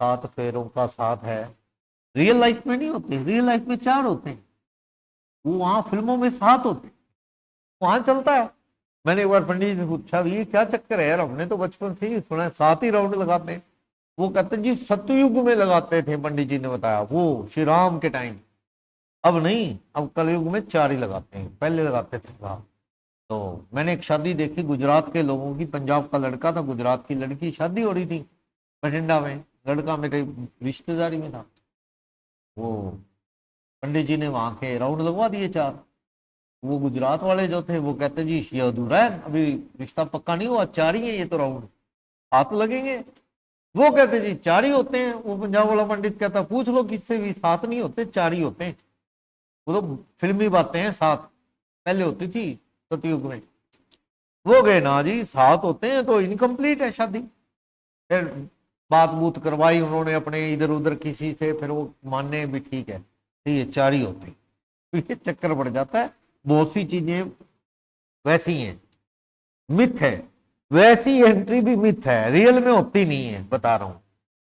Speaker 1: 7 फेरों का साथ है। रियल लाइफ में नहीं होते, रियल लाइफ में 4 होते हैं, वो वहां फिल्मों में 7 होते हैं, वहां चलता है। मैंने एक बार पंडित जी से पूछा, ये क्या चक्कर है यार, हमने तो बचपन से ही सुना है 7 ही राउंड लगाते हैं। वो कहते जी सतयुग में लगाते थे, पंडित जी ने बताया, वो श्री राम के टाइम, अब नहीं, अब कलयुग में 4 ही लगाते हैं, पहले लगाते थे 7। तो मैंने एक शादी देखी गुजरात के लोगों की, पंजाब का लड़का था, गुजरात की लड़की, शादी हो रही थी बठिंडा में, लड़का मेरे रिश्तेदारी में था। वो पंडित जी ने वहां के राउंड लगवा दिए 4। वो गुजरात वाले जो थे वो कहते जी ये अधूरा है, अभी रिश्ता पक्का नहीं हुआ, 4 ही है ये तो राउंड, 7 लगेंगे। वो कहते जी 4 ही होते हैं। वो पंजाब वाला पंडित कहता पूछ लो किससे भी, 7 नहीं होते, 4 ही होते हैं। वो तो फिल्मी बातें हैं, 7 पहले होती थी सतयुग में। वो गए ना जी 7 होते हैं तो इनकम्प्लीट है शादी। फिर बात बूत करवाई उन्होंने अपने इधर उधर किसी से, फिर वो मानने भी ठीक है, ये 4 ही होते हैं। तो ये चक्कर पड़ जाता है, बहुत सी चीजें वैसी हैं, मिथ है, वैसी एंट्री भी मिथ है, रियल में होती नहीं है, बता रहा हूं।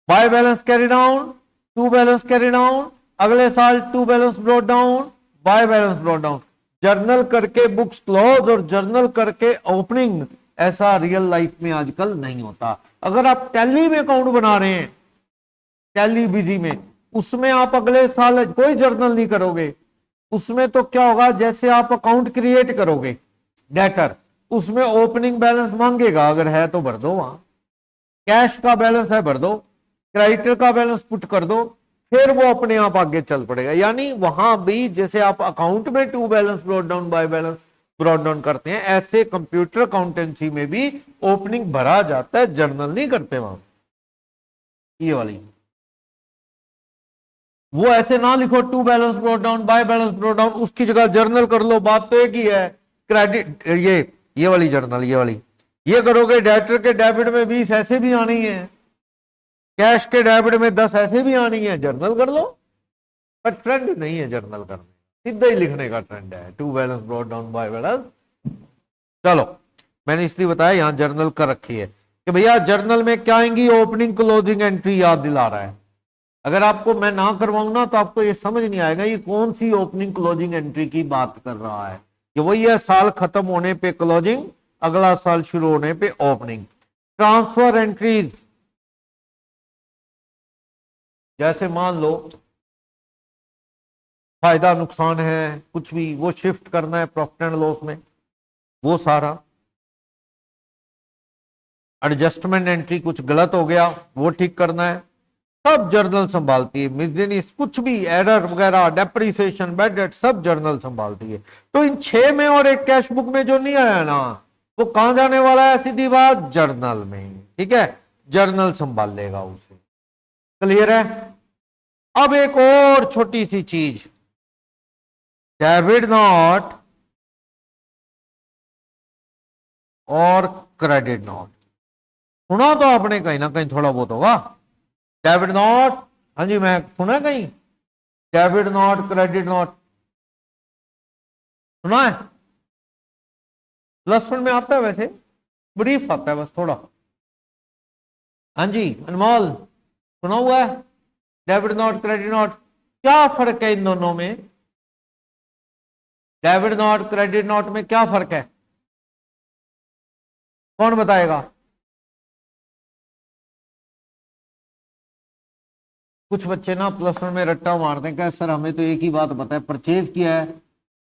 Speaker 1: By balance carry down to balance carry down, अगले साल to balance brought down, by balance brought down. Journal करके बुक्स क्लोज और जर्नल करके ओपनिंग, ऐसा रियल लाइफ में आजकल नहीं होता। अगर आप टैली में अकाउंट बना रहे हैं, टैली विधि में, उसमें आप अगले साल कोई जर्नल नहीं करोगे, उसमें तो क्या होगा, जैसे आप अकाउंट क्रिएट करोगे डेटर, उसमें ओपनिंग बैलेंस मांगेगा, अगर है तो भर दो, वहां कैश का बैलेंस है भर दो, क्रेडिटर का बैलेंस पुट कर दो, फिर वो अपने आप आगे चल पड़ेगा। यानी वहां भी जैसे आप अकाउंट में to balance brought down by balance brought down करते हैं, ऐसे कंप्यूटर अकाउंटेंसी में भी ओपनिंग भरा जाता है, जर्नल नहीं करते वहां। ये वाली वो ऐसे ना लिखो to balance brought down by balance brought down, उसकी जगह जर्नल कर लो, बात तो एक ही है। क्रेडिट ये वाली जर्नल, ये वाली ये करोगे, डेटर के डेबिट में 20 ऐसे भी आनी है, कैश के डेबिट में 10 ऐसे भी आनी है, जर्नल कर लो। पर ट्रेंड नहीं है जर्नल करने, सीधा ही लिखने का ट्रेंड है, to balance brought down by balance. चलो मैंने इसलिए बताया यहां जर्नल कर रखी है कि भैया जर्नल में क्या आएंगी, ओपनिंग क्लोजिंग एंट्री याद दिला रहा है। अगर आपको मैं ना करवाऊं ना तो आपको ये समझ नहीं आएगा ये कौन सी ओपनिंग क्लोजिंग एंट्री की बात कर रहा है। कि वही है साल खत्म होने पे क्लोजिंग, अगला साल शुरू होने पे ओपनिंग। ट्रांसफर एंट्रीज, जैसे मान लो फायदा नुकसान है कुछ भी, वो शिफ्ट करना है प्रॉफिट एंड लॉस में, वो सारा। एडजस्टमेंट एंट्री, कुछ गलत हो गया वो ठीक करना है, सब जर्नल संभालती है। मिसलेनियस कुछ भी एरर वगैरह, डेप्रिसिएशन, बैड डेट, सब जर्नल संभालती है। तो इन 6 में और एक कैश बुक में जो नहीं आया ना, वो कहां जाने वाला है? सीधी बात, जर्नल में। ठीक है, जर्नल संभाल लेगा उसे। क्लियर है? अब एक और छोटी सी चीज, डेबिट नोट और क्रेडिट नोट। सुना तो आपने कहीं ना कहीं थोड़ा बहुत होगा। डेबिट नोट, हाँ जी मैं सुना कहीं, डेबिट नोट क्रेडिट नोट सुना है? प्लस वन में आता है, वैसे ब्रीफ आता है बस थोड़ा। हाँ जी अनमोल, सुना हुआ है डेबिट नोट क्रेडिट नोट? क्या फर्क है इन दोनों में? डेबिट नोट क्रेडिट नोट में क्या फर्क है? कौन बताएगा? कुछ बच्चे ना प्लस वन में रट्टा मारते हैं, क्या सर हमें तो एक ही बात पता है, परचेज किया है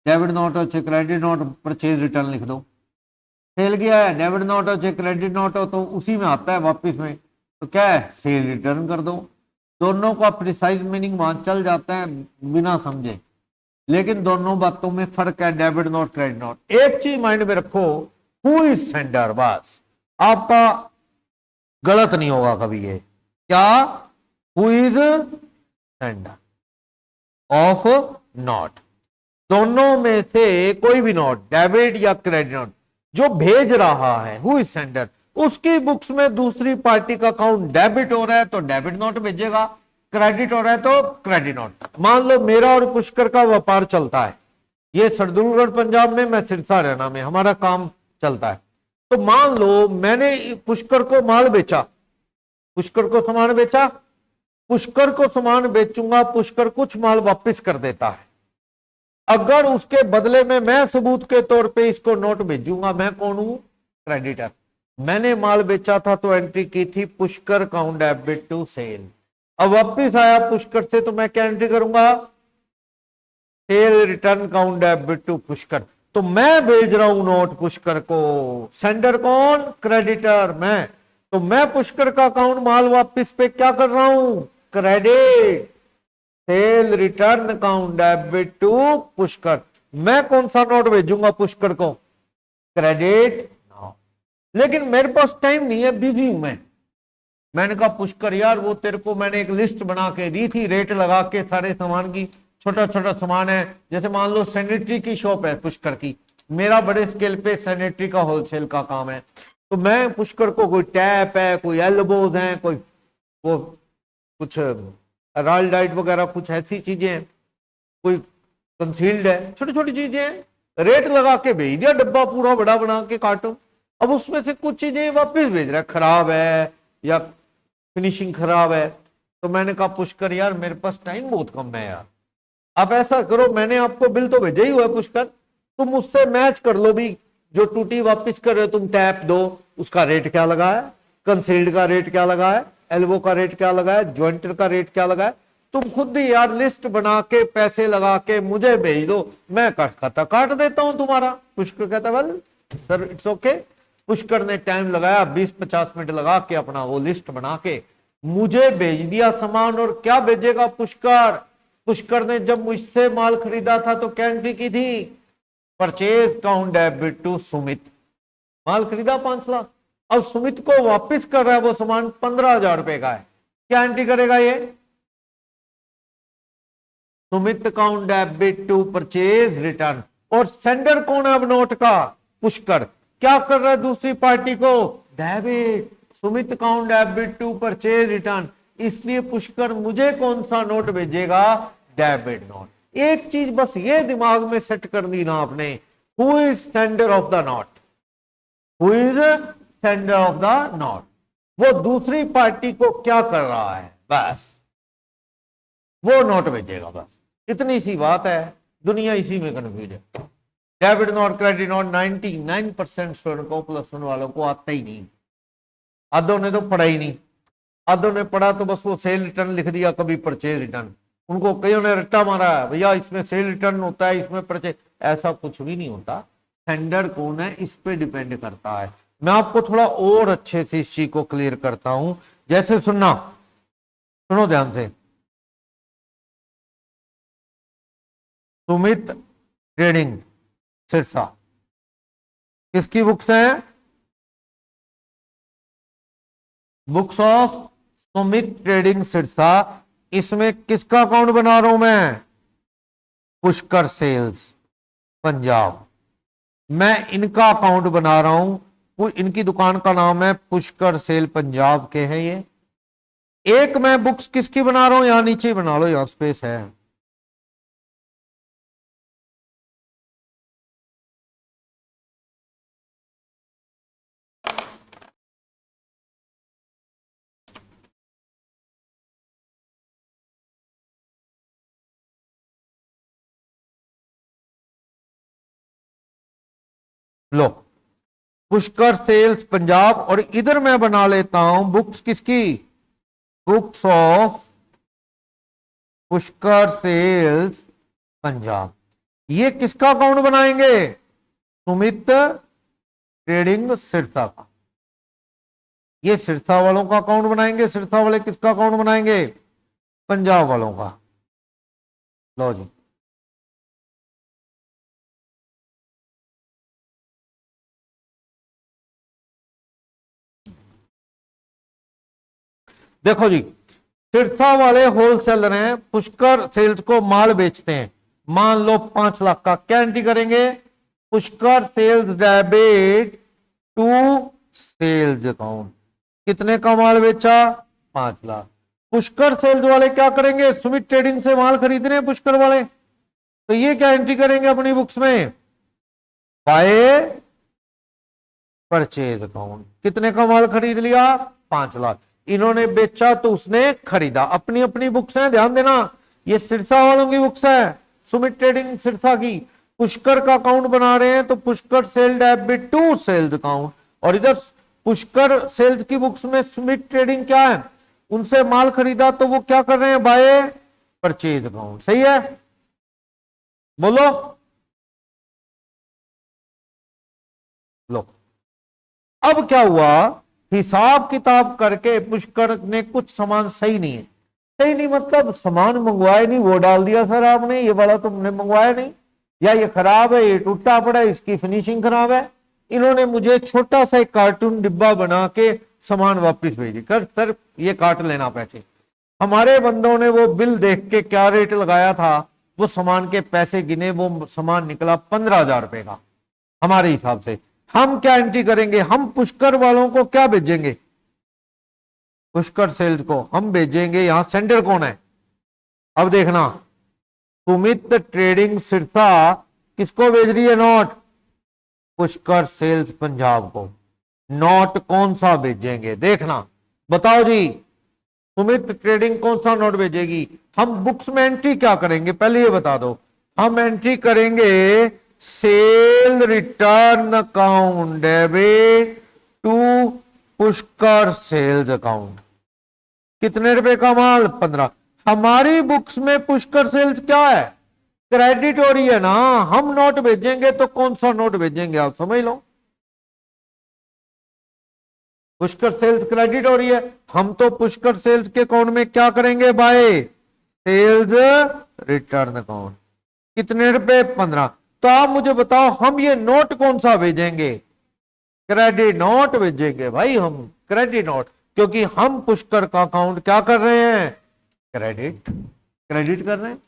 Speaker 1: डेबिट नोट हो चाहे क्रेडिट नोट, परचेज रिटर्न लिख दो। सेल किया है डेबिट नोट हो चाहे क्रेडिट नोट हो, तो उसी में आता है वापस में, तो क्या है, सेल रिटर्न कर दो। दोनों का प्रिसाइज मीनिंग वहां चल जाता है बिना समझे, लेकिन दोनों बातों में फर्क है, डेबिट नोट क्रेडिट नोट। एक चीज माइंड में रखो, हु इज सेंडर, बस आपका गलत नहीं होगा कभी ये। क्या? Who is sender of note. दोनों में से कोई भी नोट, डेबिट या क्रेडिट नोट, जो भेज रहा है हु इज सेंडर, उसकी बुक्स में दूसरी पार्टी का अकाउंट डेबिट हो रहा है तो डेबिट नोट भेजेगा, क्रेडिट हो रहा है तो क्रेडिट नोट। मान लो मेरा और पुष्कर का व्यापार चलता है, ये सरदुलगढ़ पंजाब में, मैं सिरसा हरियाणा में, हमारा काम चलता है। तो मान लो मैंने पुष्कर को माल बेचा, पुष्कर को सामान बेचा, पुष्कर को सामान बेचूंगा, पुष्कर कुछ माल वापस कर देता है। अगर उसके बदले में मैं सबूत के तौर पे इसको नोट भेजूंगा, मैं कौन हूं? क्रेडिटर। मैंने माल बेचा था तो एंट्री की थी Pushkar account debit to sale. अब वापिस आया पुष्कर से तो मैं क्या एंट्री करूंगा? Sale return account debit to Pushkar. तो मैं भेज रहा हूं नोट पुष्कर को, सेंडर कौन? क्रेडिटर मैं। तो मैं पुष्कर का अकाउंट माल वापिस पे क्या कर रहा हूं? Credit. Sale return account debit to Pushkar. मैं कौन सा नोट भेजूंगा पुष्कर को? क्रेडिट। लेकिन मेरे पास टाइम नहीं है, बिजी हूं मैंने कहा पुष्कर यार वो तेरे को मैंने एक लिस्ट बना के दी थी, रेट लगा के सारे सामान की, छोटा छोटा सामान है, जैसे मान लो सैनिटरी की शॉप है पुष्कर की, मेरा बड़े स्केल पे सैनिटरी का होलसेल का काम है, तो मैं पुष्कर को कोई टैप है, कोई एल्बोज है, कोई वो कुछ रॉयल डाइट वगैरह कुछ ऐसी चीजें हैं, कोई कंसील्ड है, छोटी छोटी चीजें हैं, रेट लगा के भेज दिया, डब्बा पूरा बड़ा बना के कार्टून। अब उसमें से कुछ चीजें वापस भेज रहा है, खराब है या फिनिशिंग खराब है। तो मैंने कहा पुष्कर यार मेरे पास टाइम बहुत कम है यार, आप ऐसा करो, मैंने आपको बिल तो भेजा ही हुआ है पुष्कर, तुम उससे मैच कर लो भी, जो टूटी वापस कर रहे हो तुम टैप दो, उसका रेट क्या लगा है, कंसील्ड का रेट क्या लगा है, एल्बो का रेट क्या लगा है, ज्वाइंटर का रेट क्या लगा है, तुम खुद ही यार लिस्ट बना के पैसे लगा के मुझे भेज दो, मैं खाता काट देता हूं तुम्हारा। पुष्कर कहता well sir it's okay. Pushkar ने टाइम लगाया, 20-50 मिनट लगा के अपना वो लिस्ट बना के मुझे भेज दिया सामान। और क्या भेजेगा पुष्कर? पुष्कर ने जब मुझसे माल खरीदा था तो क्या एंट्री की थी? Purchase account debit to Sumit. माल खरीदा 5 लाख, अब सुमित को वापस कर रहा है वो सामान 15,000 रुपए का है, क्या एंट्री करेगा ये? Sumit account debit to purchase return. और सेंडर कौन है अब नोट का? पुष्कर। क्या कर रहा है दूसरी पार्टी को? Debit. Sumit account debit to purchase return, इसलिए पुष्कर मुझे कौन सा नोट भेजेगा? Debit note. एक चीज बस ये दिमाग में सेट कर दी ना आपने, who is sender of the note? Who is sender of the note? वो दूसरी पार्टी को क्या कर रहा है, बस वो नोट भेजेगा। बस इतनी सी बात है, दुनिया इसी में कंफ्यूज है। Debit note, credit note 99% student को, +1 वालों को आता ही नहीं। आधों ने तो पढ़ा ही नहीं, आधों ने पढ़ा तो बस वो सेल रिटर्न लिख दिया, कभी परचेज रिटर्न। उनको कईयों ने रट्टा मारा है, भैया इसमें सेल रिटर्न होता है, इसमें परचेज, ऐसा कुछ भी नहीं होता। स्टैंडर्ड कौन है इस पे डिपेंड करता है। मैं आपको थोड़ा और अच्छे से इस चीज को क्लियर करता हूं। जैसे सुनना, सुनो ध्यान से, सुमित ट्रेडिंग सिरसा किसकी बुक्स है? Books of Sumit trading Sirsa. इसमें किसका अकाउंट बना रहा हूं मैं? पुष्कर सेल्स पंजाब। मैं इनका अकाउंट बना रहा हूं, इनकी दुकान का नाम है पुष्कर सेल पंजाब के हैं ये। एक मैं बुक्स किसकी बना रहा हूं, यहां नीचे बना लो, यहां स्पेस है। लो, पुष्कर सेल्स पंजाब, और इधर मैं बना लेता हूं बुक्स किसकी? Books of Pushkar sales Punjab. ये किसका अकाउंट बनाएंगे? सुमित ट्रेडिंग सिरसा का। ये सिरसा वालों का अकाउंट बनाएंगे। सिरसा वाले किसका अकाउंट बनाएंगे? पंजाब वालों का। लो जी, देखो जी, सिरसा वाले होलसेलर हैं, पुष्कर सेल्स को माल बेचते हैं। मान लो 5 लाख का, क्या एंट्री करेंगे? Pushkar sales debit to sales account. कितने का माल बेचा? 5 लाख। पुष्कर सेल्स वाले क्या करेंगे? सुमित ट्रेडिंग से माल खरीद रहे हैं पुष्कर वाले, तो ये क्या एंट्री करेंगे अपनी बुक्स में? By purchase account. कितने का माल खरीद लिया? 5 लाख। इन्होंने बेचा तो उसने खरीदा। अपनी अपनी बुक्स हैं, ध्यान देना, ये सिरसा वालों की बुक्स है, सुमित ट्रेडिंग सिरसा की। पुष्कर का अकाउंट बना रहे हैं तो Pushkar sale debit to sales account, और इधर पुष्कर सेल्स की बुक्स में सुमित ट्रेडिंग क्या है? उनसे माल खरीदा तो वो क्या कर रहे हैं? By purchase account. सही है? बोलो। लो, अब क्या हुआ? हिसाब किताब करके पुष्कर ने कुछ सामान सही नहीं है। सही नहीं मतलब सामान मंगवाया नहीं, वो डाल दिया सर आपने, ये वाला तुमने मंगवाया नहीं, या ये खराब है, ये टूटा पड़ा है, इसकी फिनिशिंग खराब है। इन्होंने मुझे छोटा सा एक कार्टून डिब्बा बना के सामान वापस भेजी, कर सर ये काट लेना पैसे। हमारे बंदों ने वो बिल देख के क्या रेट लगाया था, वो सामान के पैसे गिने, वो सामान निकला 15,000 रुपए का हमारे हिसाब से। हम क्या एंट्री करेंगे? हम पुष्कर वालों को क्या भेजेंगे? पुष्कर सेल्स को हम भेजेंगे, यहां सेंडर कौन है? अब देखना, सुमित ट्रेडिंग सिरसा किसको भेज रही है नोट? पुष्कर सेल्स पंजाब को। नोट कौन सा भेजेंगे? देखना, बताओ जी, सुमित ट्रेडिंग कौन सा नोट भेजेगी? हम बुक्स में एंट्री क्या करेंगे पहले ये बता दो। हम एंट्री करेंगे sale return account debit to Pushkar sales account. कितने रुपए का माल? 15। हमारी बुक्स में पुष्कर सेल्स क्या है? क्रेडिट हो रही है ना। हम नोट भेजेंगे तो कौन सा नोट भेजेंगे आप समझ लो। पुष्कर सेल्स क्रेडिट हो रही है, हम तो पुष्कर सेल्स के अकाउंट में क्या करेंगे? By sales return account. कितने रुपए? 15। तो आप मुझे बताओ हम ये नोट कौन सा भेजेंगे? क्रेडिट नोट भेजेंगे भाई, हम क्रेडिट नोट, क्योंकि हम पुष्कर का अकाउंट क्या कर रहे हैं? क्रेडिट कर रहे हैं।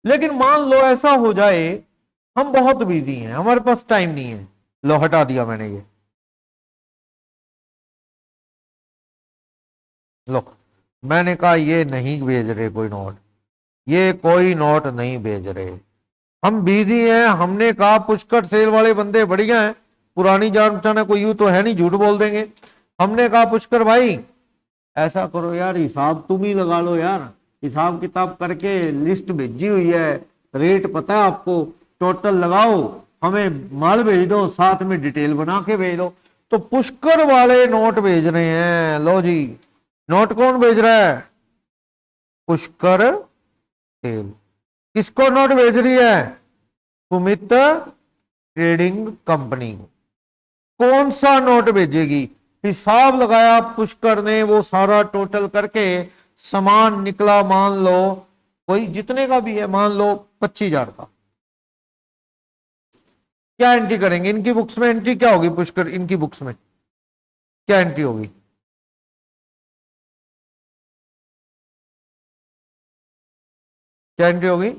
Speaker 1: लेकिन मान लो ऐसा हो जाए हम बहुत बिजी हैं, हमारे पास टाइम नहीं है, लो हटा दिया मैंने ये, लो मैंने कहा ये नहीं भेज रहे कोई नोट, ये कोई नोट नहीं भेज रहे, हम बिजी हैं। हमने कहा पुष्कर सेल वाले बंदे बढ़िया हैं, पुरानी जान पहचान है, कोई यूं तो है नहीं झूठ बोल देंगे। हमने कहा पुष्कर भाई ऐसा करो यार, हिसाब तुम ही लगा लो यार, हिसाब किताब करके लिस्ट भेजी हुई है, रेट पता है आपको, टोटल लगाओ, हमें माल भेज दो, साथ में डिटेल बना के भेज दो। तो पुष्कर वाले नोट भेज रहे हैं। लो जी, नोट कौन भेज रहा है? पुष्कर सेल। किसको नोट भेज रही है? सुमित ट्रेडिंग कंपनी को। कौन सा नोट भेजेगी? हिसाब लगाया पुष्कर ने, वो सारा टोटल करके सामान निकला, मान लो कोई जितने का भी है, मान लो 25,000 का। क्या एंट्री करेंगे इनकी बुक्स में? एंट्री क्या होगी पुष्कर इनकी बुक्स में? क्या एंट्री होगी? क्या एंट्री होगी?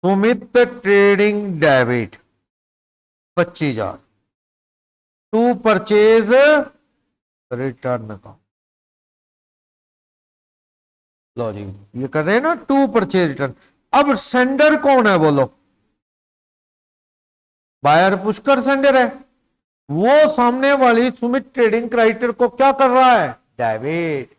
Speaker 1: Sumit trading debit 25,000 to purchase return account. लो जी, ये कर रहे हैं ना, टू परचेज रिटर्न। अब सेंडर कौन है बोलो? बायर पुष्कर सेंडर है। वो सामने वाली सुमित ट्रेडिंग क्राइटर को क्या कर रहा है? Debit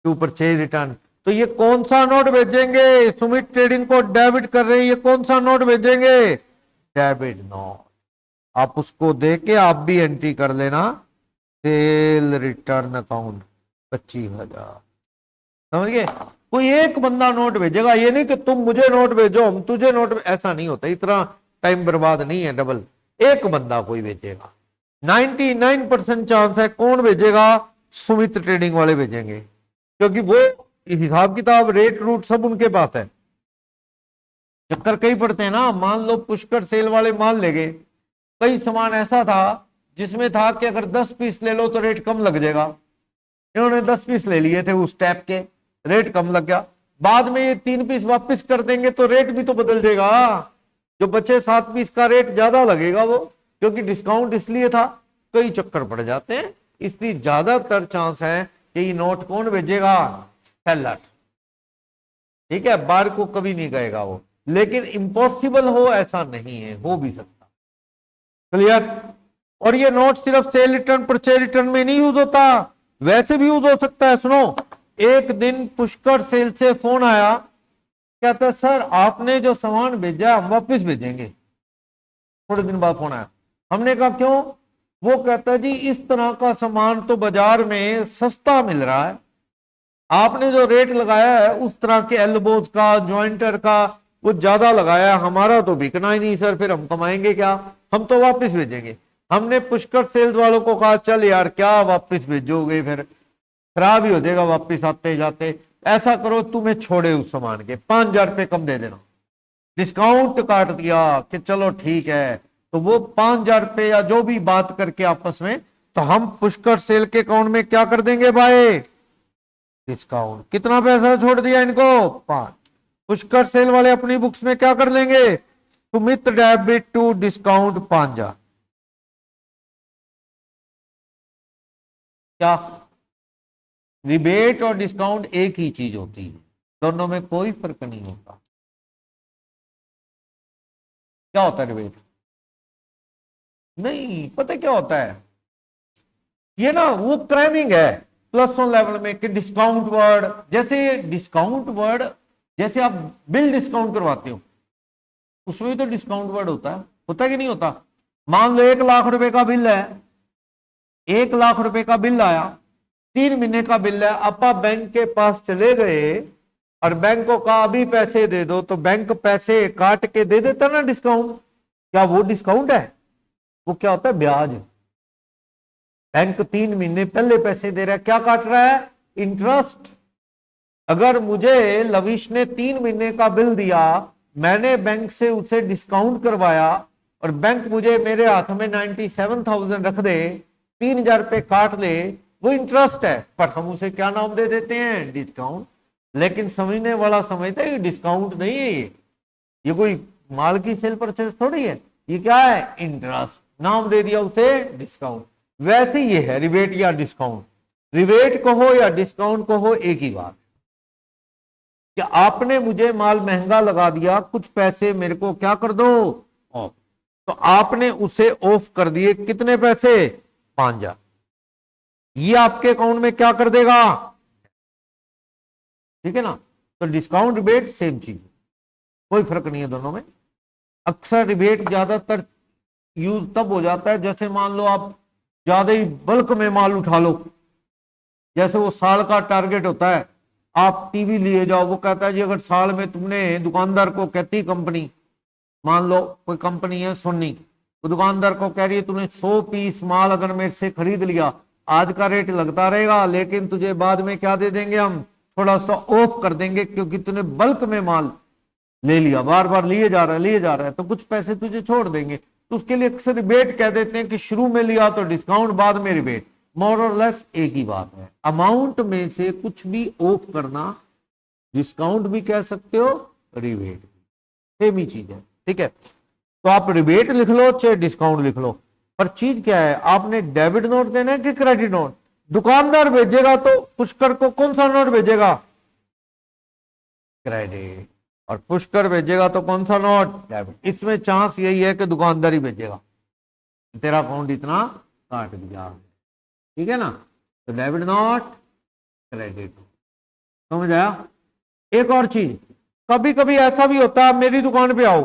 Speaker 1: to purchase return. तो ये कौन सा नोट भेजेंगे? सुमित ट्रेडिंग को डेबिट कर रहे हैं, ये कौन सा नोट भेजेंगे? Debit note. आप उसको देके आप भी एंट्री कर लेना, सेल रिटर्न अकाउंट 25,000। समझ गए? कोई एक बंदा नोट भेजेगा, ये नहीं कि तुम मुझे नोट भेजो हम तुझे नोट, ऐसा नहीं होता, इतना टाइम बर्बाद नहीं है। डबल एक बंदा कोई भेजेगा। 99% चांस है कौन भेजेगा? सुमित ट्रेडिंग वाले भेजेंगे, क्योंकि वो हिसाब किताब रेट रूट सब उनके पास है। चक्कर कई पड़ते हैं ना। मान लो पुष्कर सेल वाले माल ले गए, कई सामान ऐसा था जिसमें था कि अगर 10 पीस ले लो तो रेट कम लग जाएगा। इन्होंने 10 पीस ले लिए थे उस टाइप के, रेट कम लग गया। बाद में ये 3 पीस वापस कर देंगे तो रेट भी तो बदल जाएगा। जो बचे 7 पीस का रेट ज्यादा लगेगा वो, क्योंकि डिस्काउंट इसलिए था। कई चक्कर पड़ जाते हैं, इसलिए ज्यादातर चांस है कि ये नोट कौन भेजेगा? सेलर। ठीक है, बार को कभी नहीं कहेगा वो, लेकिन इम्पॉसिबल हो ऐसा नहीं है, हो भी सकता। क्लियर? और ये नोट सिर्फ सेल रिटर्न परचेज रिटर्न में नहीं यूज होता, वैसे भी यूज हो सकता है। सुनो, एक दिन पुष्कर सेल से फोन आया, कहता सर आपने जो सामान भेजा हम वापस भेजेंगे। थोड़े दिन बाद फोन आया, हमने कहा क्यों? वो कहता जी इस तरह का सामान तो बाजार में सस्ता मिल रहा है, आपने जो रेट लगाया है उस तरह के एल्बोज का, ज्वाइंटर का, वो ज्यादा लगाया, हमारा तो बिकना ही नहीं सर, फिर हम कमाएंगे क्या, हम तो वापस भेजेंगे। हमने पुष्कर सेल्स वालों को कहा चल यार क्या वापस भेजोगे, फिर खराब ही हो जाएगा वापस आते जाते। ऐसा करो तुम्हें छोड़े उस सामान के 5,000 रुपये कम दे देना। डिस्काउंट काट दिया कि चलो ठीक है, तो वो 5,000 रुपये या जो भी बात करके आपस में, तो हम पुष्कर सेल के अकाउंट में क्या कर देंगे भाई? डिस्काउंट। कितना पैसा छोड़ दिया इनको? 5। पुष्कर सेल वाले अपनी बुक्स में क्या कर लेंगे? Sumit debit to discount 5,000। क्या रिबेट और डिस्काउंट एक ही चीज होती है, दोनों में कोई फर्क नहीं होता। क्या होता है रिबेट? नहीं पता क्या होता है, ये ना वो क्रैमिंग है प्लस 1 लेवल में कि डिस्काउंट वर्ड, जैसे डिस्काउंट वर्ड, जैसे आप बिल डिस्काउंट करवाते हो उसमें भी तो डिस्काउंट वर्ड होता है कि नहीं होता? मान लो 1,00,000 रुपए का बिल है, 1,00,000 रुपए का बिल आया, 3 महीने का बिल है। आप बैंक के पास चले गए और बैंक को कहा अभी पैसे दे दो, तो बैंक पैसे काट के दे देता ना डिस्काउंट। क्या वो डिस्काउंट है? वो क्या होता है? ब्याज। बैंक 3 महीने पहले पैसे दे रहा है, क्या काट रहा है? इंटरेस्ट। अगर मुझे लविश ने 3 महीने का बिल दिया, मैंने बैंक से उसे डिस्काउंट करवाया और बैंक मुझे मेरे हाथ में 97,000 रख दे, 3,000 रुपए काट ले, वो इंटरेस्ट है, पर हम उसे क्या नाम दे देते हैं? डिस्काउंट। लेकिन समझने वाला समझता है कि डिस्काउंट नहीं है, ये कोई माल की सेल परचेज थोड़ी है, ये क्या है? इंटरेस्ट। नाम दे दिया उसे डिस्काउंट। वैसे ये है रिबेट या डिस्काउंट। रिबेट कहो या डिस्काउंट कहो एक ही बात, कि आपने मुझे माल महंगा लगा दिया, कुछ पैसे मेरे को क्या कर दो? ऑफ। तो आपने उसे ऑफ कर दिए, कितने पैसे? 5,000। ये आपके अकाउंट में क्या कर देगा? ठीक है ना। तो डिस्काउंट रिबेट सेम चीज, कोई फर्क नहीं है दोनों में। अक्सर रिबेट ज्यादातर यूज तब हो जाता है जैसे मान लो आप ज्यादा ही बल्क में माल उठा लो, जैसे वो साल का टारगेट होता है, आप टीवी लिए जाओ, वो कहता है जी अगर साल में तुमने, दुकानदार को कहती कंपनी, मान लो कोई कंपनी है सोनी, तो दुकानदार को कह रही है तूने 100 पीस माल अगर मेरे से खरीद लिया, आज का रेट लगता रहेगा लेकिन तुझे बाद में क्या दे देंगे हम, थोड़ा सा ऑफ कर देंगे क्योंकि तूने बल्क में माल ले लिया, बार बार लिए जा रहा है तो कुछ पैसे तुझे छोड़ देंगे। तो उसके लिए अक्सर रिबेट कह देते हैं कि शुरू में लिया तो डिस्काउंट, बाद में रिबेट, मोर और लेस एक ही बात है। अमाउंट में से कुछ भी ऑफ करना डिस्काउंट भी कह सकते हो, रिबेट भी, सेम ही चीज है, ठीक है। तो आप रिबेट लिख लो चाहे डिस्काउंट लिख लो, पर चीज क्या है, आपने डेबिट नोट देना है कि क्रेडिट नोट। दुकानदार भेजेगा तो पुष्कर को कौन सा नोट भेजेगा, क्रेडिट, और पुष्कर भेजेगा तो कौन सा नोट, डेबिट। इसमें चांस यही है कि दुकानदार ही भेजेगा, तेरा अकाउंट इतना काट दिया, ठीक है ना। तो डेबिट नोट, क्रेडिट, समझ आया। एक और चीज, कभी कभी ऐसा भी होता है, मेरी दुकान पे आओ,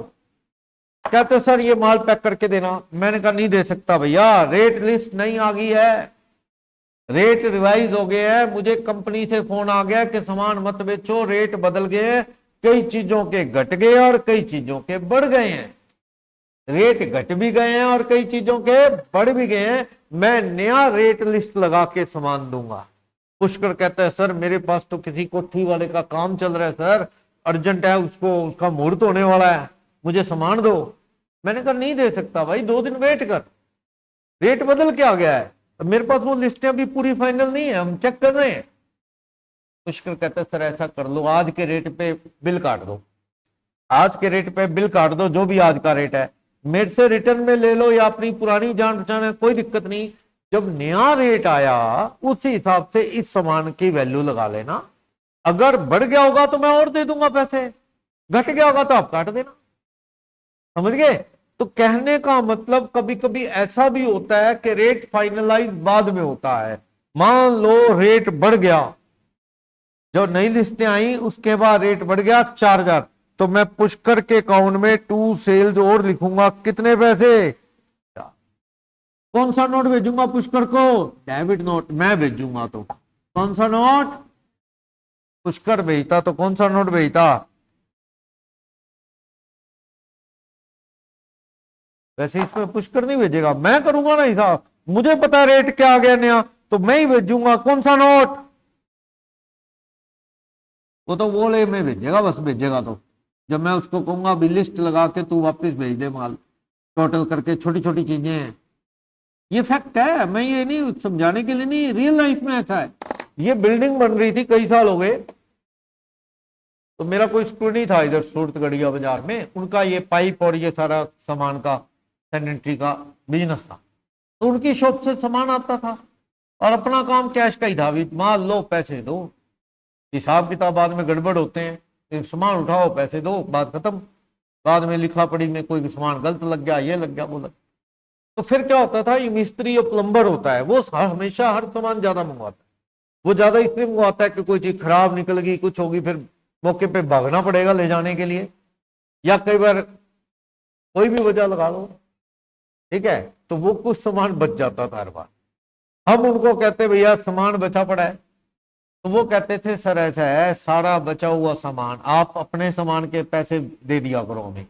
Speaker 1: कहते सर ये माल पैक करके देना, मैंने कहा नहीं दे सकता भैया, रेट लिस्ट नहीं आ गई है, रेट रिवाइज हो गया है, मुझे कंपनी से फोन आ गया कि सामान मत बेचो, रेट बदल गए, कई चीजों के घट गए और कई चीजों के बढ़ गए हैं, रेट घट भी गए हैं और कई चीजों के बढ़ भी गए हैं, मैं नया रेट लिस्ट लगा के सामान दूंगा। पुष्कर कहता है सर मेरे पास तो किसी कोठी वाले का काम चल रहा है सर, अर्जेंट है, उसको उसका मुहूर्त होने वाला है, मुझे सामान दो। मैंने कहा नहीं दे सकता भाई, 2 दिन वेट कर, रेट बदल के आ गया है, मेरे पास वो लिस्टें अभी पूरी फाइनल नहीं है, हम चेक कर रहे हैं। पुष्कर कहता है सर ऐसा कर लो, आज के रेट पे बिल काट दो, आज के रेट पे बिल काट दो, जो भी आज का रेट है, मेरे से रिटर्न में ले लो या अपनी पुरानी जान पहचान है, कोई दिक्कत नहीं, जब नया रेट आया उसी हिसाब से इस सामान की वैल्यू लगा लेना, अगर बढ़ गया होगा तो मैं और दे दूंगा पैसे, घट गया होगा तो आप काट देना, समझ गए। तो कहने का मतलब कभी कभी ऐसा भी होता है कि रेट फाइनलाइज बाद में होता है, मान लो रेट बढ़ गया, जो नई लिस्टें आई उसके बाद रेट बढ़ गया 4000, तो मैं पुष्कर के अकाउंट में 2 सेल्स और लिखूंगा, कितने पैसे, कौन सा नोट भेजूंगा पुष्कर को, डेबिट नोट, मैं भेजूंगा तो कौन सा नोट, पुष्कर भेजता तो कौन सा नोट भेजता, वैसे इसमें पुष्कर नहीं भेजेगा, मैं करूंगा ना हिसाब, मुझे पता रेट क्या आ गया नया, तो मैं ही भेजूंगा, कौन सा नोट, वो तो वो ले में भेजेगा, बस भेजेगा तो जब मैं उसको कहूंगा अभी लिस्ट लगा के तू वापस भेज दे माल, टोटल करके, छोटी छोटी चीजें हैं, ये फैक्ट है, मैं ये नहीं समझाने के लिए नहीं, रियल लाइफ में ऐसा है। ये बिल्डिंग बन रही थी, कई साल हो गए, तो मेरा कोई स्टूडेंट नहीं था इधर सूरतगढ़िया बाजार में, उनका ये पाइप और ये सारा सामान का सैनिटरी का बिजनेस था, तो उनकी शॉप से सामान आता था और अपना काम कैश का ही था, माल लो पैसे दो, हिसाब किताब बाद में गड़बड़ होते हैं, सामान उठाओ पैसे दो, बात खत्म, बाद में लिखा पड़ी में कोई सामान गलत लग गया, ये लग गया, वो लग, तो फिर क्या होता था, ये मिस्त्री और प्लम्बर होता है, वो हमेशा हर सामान ज्यादा मंगवाता है, वो ज्यादा इसलिए मंगवाता है कि कोई चीज खराब निकल गई, कुछ होगी, फिर मौके पे भागना पड़ेगा ले जाने के लिए, या कई बार कोई भी वजह लगा लो, ठीक है, तो वो कुछ सामान बच जाता था हर बार। हम उनको कहते भैया सामान बचा पड़ा है, तो वो कहते थे सर ऐसा है, सारा बचा हुआ सामान आप अपने सामान के पैसे दे दिया करो हमें,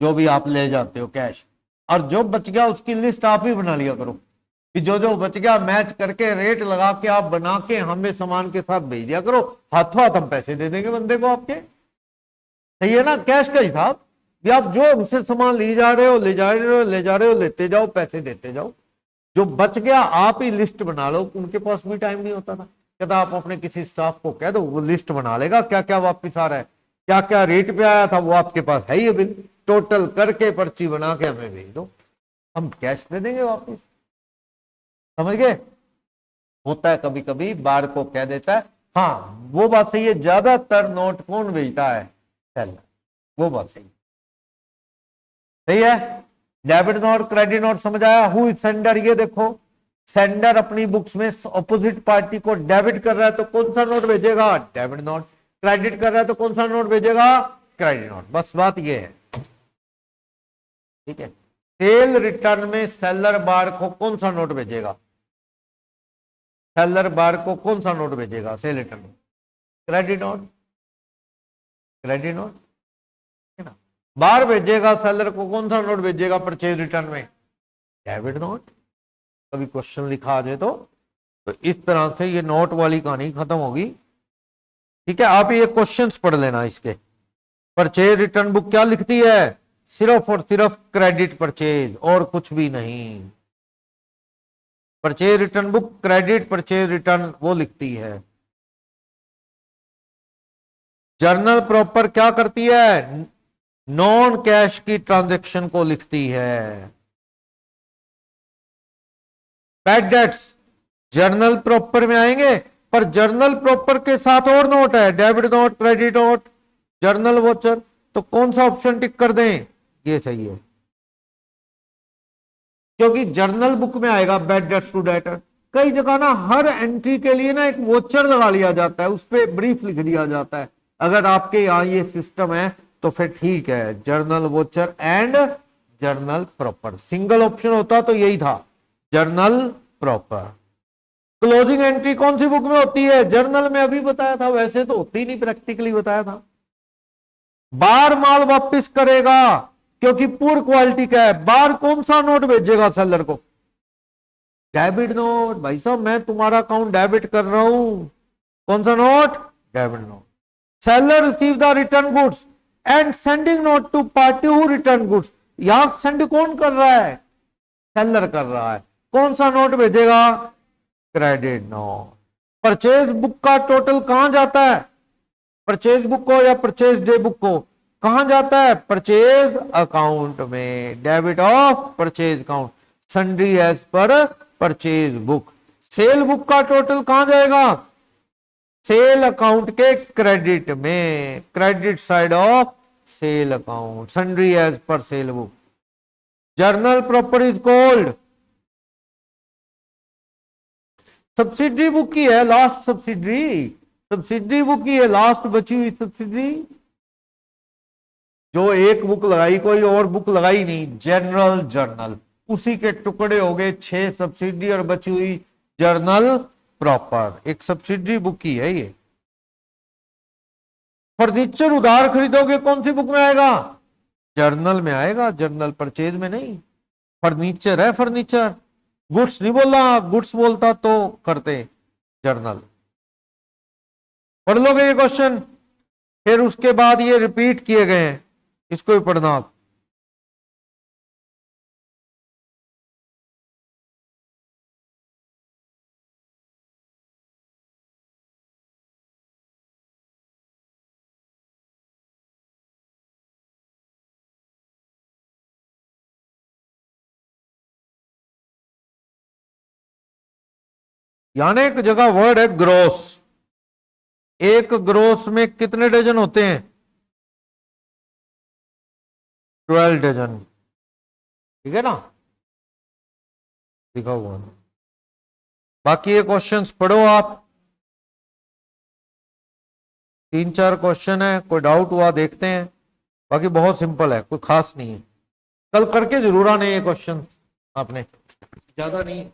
Speaker 1: जो भी आप ले जाते हो कैश, और जो बच गया उसकी लिस्ट आप ही बना लिया करो, कि जो जो बच गया मैच करके रेट लगा के आप बना के हमें सामान के साथ भेज दिया करो, हाथों हाथ हम पैसे दे देंगे बंदे को आपके, सही है ना, कैश का हिसाब, आप जो हमसे सामान ले जा रहे हो लेते जाओ, पैसे देते जाओ, जो बच गया आप ही लिस्ट बना लो, उनके पास भी टाइम नहीं होता था, कहता आप अपने किसी स्टाफ को कह दो, वो लिस्ट बना लेगा क्या क्या वापिस आ रहा है, क्या क्या रेट पे आया था, वो आपके पास है ही बिल, टोटल करके पर्ची बना के हमें भेज दो, हम कैश दे देंगे वापिस, समझ गए। होता है कभी कभी बार को कह देता है, हाँ वो बात सही है, ज्यादातर नोट कौन भेजता है, सेलर, वो बात सही है। डेबिट नोट क्रेडिट नोट समझ आया। हु इज सेंडर, ये देखो सेंडर अपनी बुक्स में ऑपोजिट पार्टी को डेबिट कर रहा है तो कौन सा नोट भेजेगा, डेबिट नोट। क्रेडिट कर रहा है तो कौन सा नोट भेजेगा, क्रेडिट नोट। बस बात ये है, ठीक है। सेल रिटर्न में सेलर बार को कौन सा नोट भेजेगा, सेलर बार को कौन सा नोट भेजेगा सेल रिटर्न में, क्रेडिट नोट, क्रेडिट नोट है ना। बार भेजेगा सेलर को कौन सा नोट भेजेगा परचेज रिटर्न में, डेबिट नोट। कभी क्वेश्चन लिखा आ जाए तो इस तरह से ये नोट वाली कहानी खत्म होगी, ठीक है। आप ये क्वेश्चंस पढ़ लेना इसके। परचेज रिटर्न बुक क्या लिखती है, सिर्फ और सिर्फ क्रेडिट परचेज और कुछ भी नहीं। Purchase return book credit purchase return वो लिखती है। जर्नल प्रॉपर क्या करती है, नॉन कैश की ट्रांजैक्शन को लिखती है। बैड डेट्स जर्नल प्रॉपर में आएंगे, पर जर्नल प्रॉपर के साथ और नोट है, debit note, credit note, journal voucher. तो कौन सा ऑप्शन टिक कर दें, ये सही है, क्योंकि जर्नल बुक में आएगा बैड डेट्स टू डेटर। कई जगह ना हर एंट्री के लिए ना एक वोचर लगा लिया जाता है, उस पर ब्रीफ लिख दिया जाता है। अगर आपके यहां ये सिस्टम है तो फिर ठीक है, journal voucher and journal proper. Single option होता तो यही था, जर्नल प्रॉपर। क्लोजिंग एंट्री कौन सी बुक में होती है, जर्नल में अभी बताया था, वैसे तो होती नहीं, प्रैक्टिकली बताया था। बार माल वापस करेगा क्योंकि पुअर क्वालिटी का है, बार कौन सा नोट भेजेगा सेलर को, डेबिट नोट। भाई साहब मैं तुम्हारा अकाउंट डेबिट कर रहा हूं, कौन सा note, debit note. Seller receive the return goods and sending note to party who return goods. यहां सेंड कौन कर रहा है, सेलर कर रहा है, कौन सा नोट भेजेगा, क्रेडिट नोट। परचेज बुक का टोटल कहां जाता है, परचेज बुक को या परचेज डे बुक को कहां जाता है, परचेज अकाउंट में, debit of purchase account, sundry as per purchase book. Sale book का टोटल कहां जाएगा, सेल अकाउंट के क्रेडिट में, credit side of sale account, sundry as per sale book. Journal proper is called, subsidiary book की है last subsidiary, subsidiary book की है last बची हुई सब्सिडरी। जो एक बुक लगाई कोई और बुक लगाई नहीं, जनरल जर्नल, उसी के टुकड़े हो गए 6 सब्सिडरी और बची हुई जर्नल प्रॉपर, एक सब्सिडरी बुक की है ये। फर्नीचर उधार खरीदोगे कौन सी बुक में आएगा, जर्नल में आएगा, जर्नल परचेज में नहीं। फर्नीचर है फर्नीचर, गुड्स नहीं बोला, गुड्स बोलता तो करते जर्नल। पढ़ लोगे ये क्वेश्चन, फिर उसके बाद ये रिपीट किए गए हैं, इसको भी पढ़ना आप। यानी एक जगह वर्ड है ग्रोस, एक ग्रोस में कितने डजन होते हैं, 12 डजन, ठीक है ना, लिखा हुआ। बाकी ये क्वेश्चंस पढ़ो आप, 3-4 क्वेश्चन है, कोई डाउट हुआ देखते हैं, बाकी बहुत सिंपल है, कोई खास नहीं है। कल करके जरूर आने ये क्वेश्चन आपने, ज्यादा नहीं।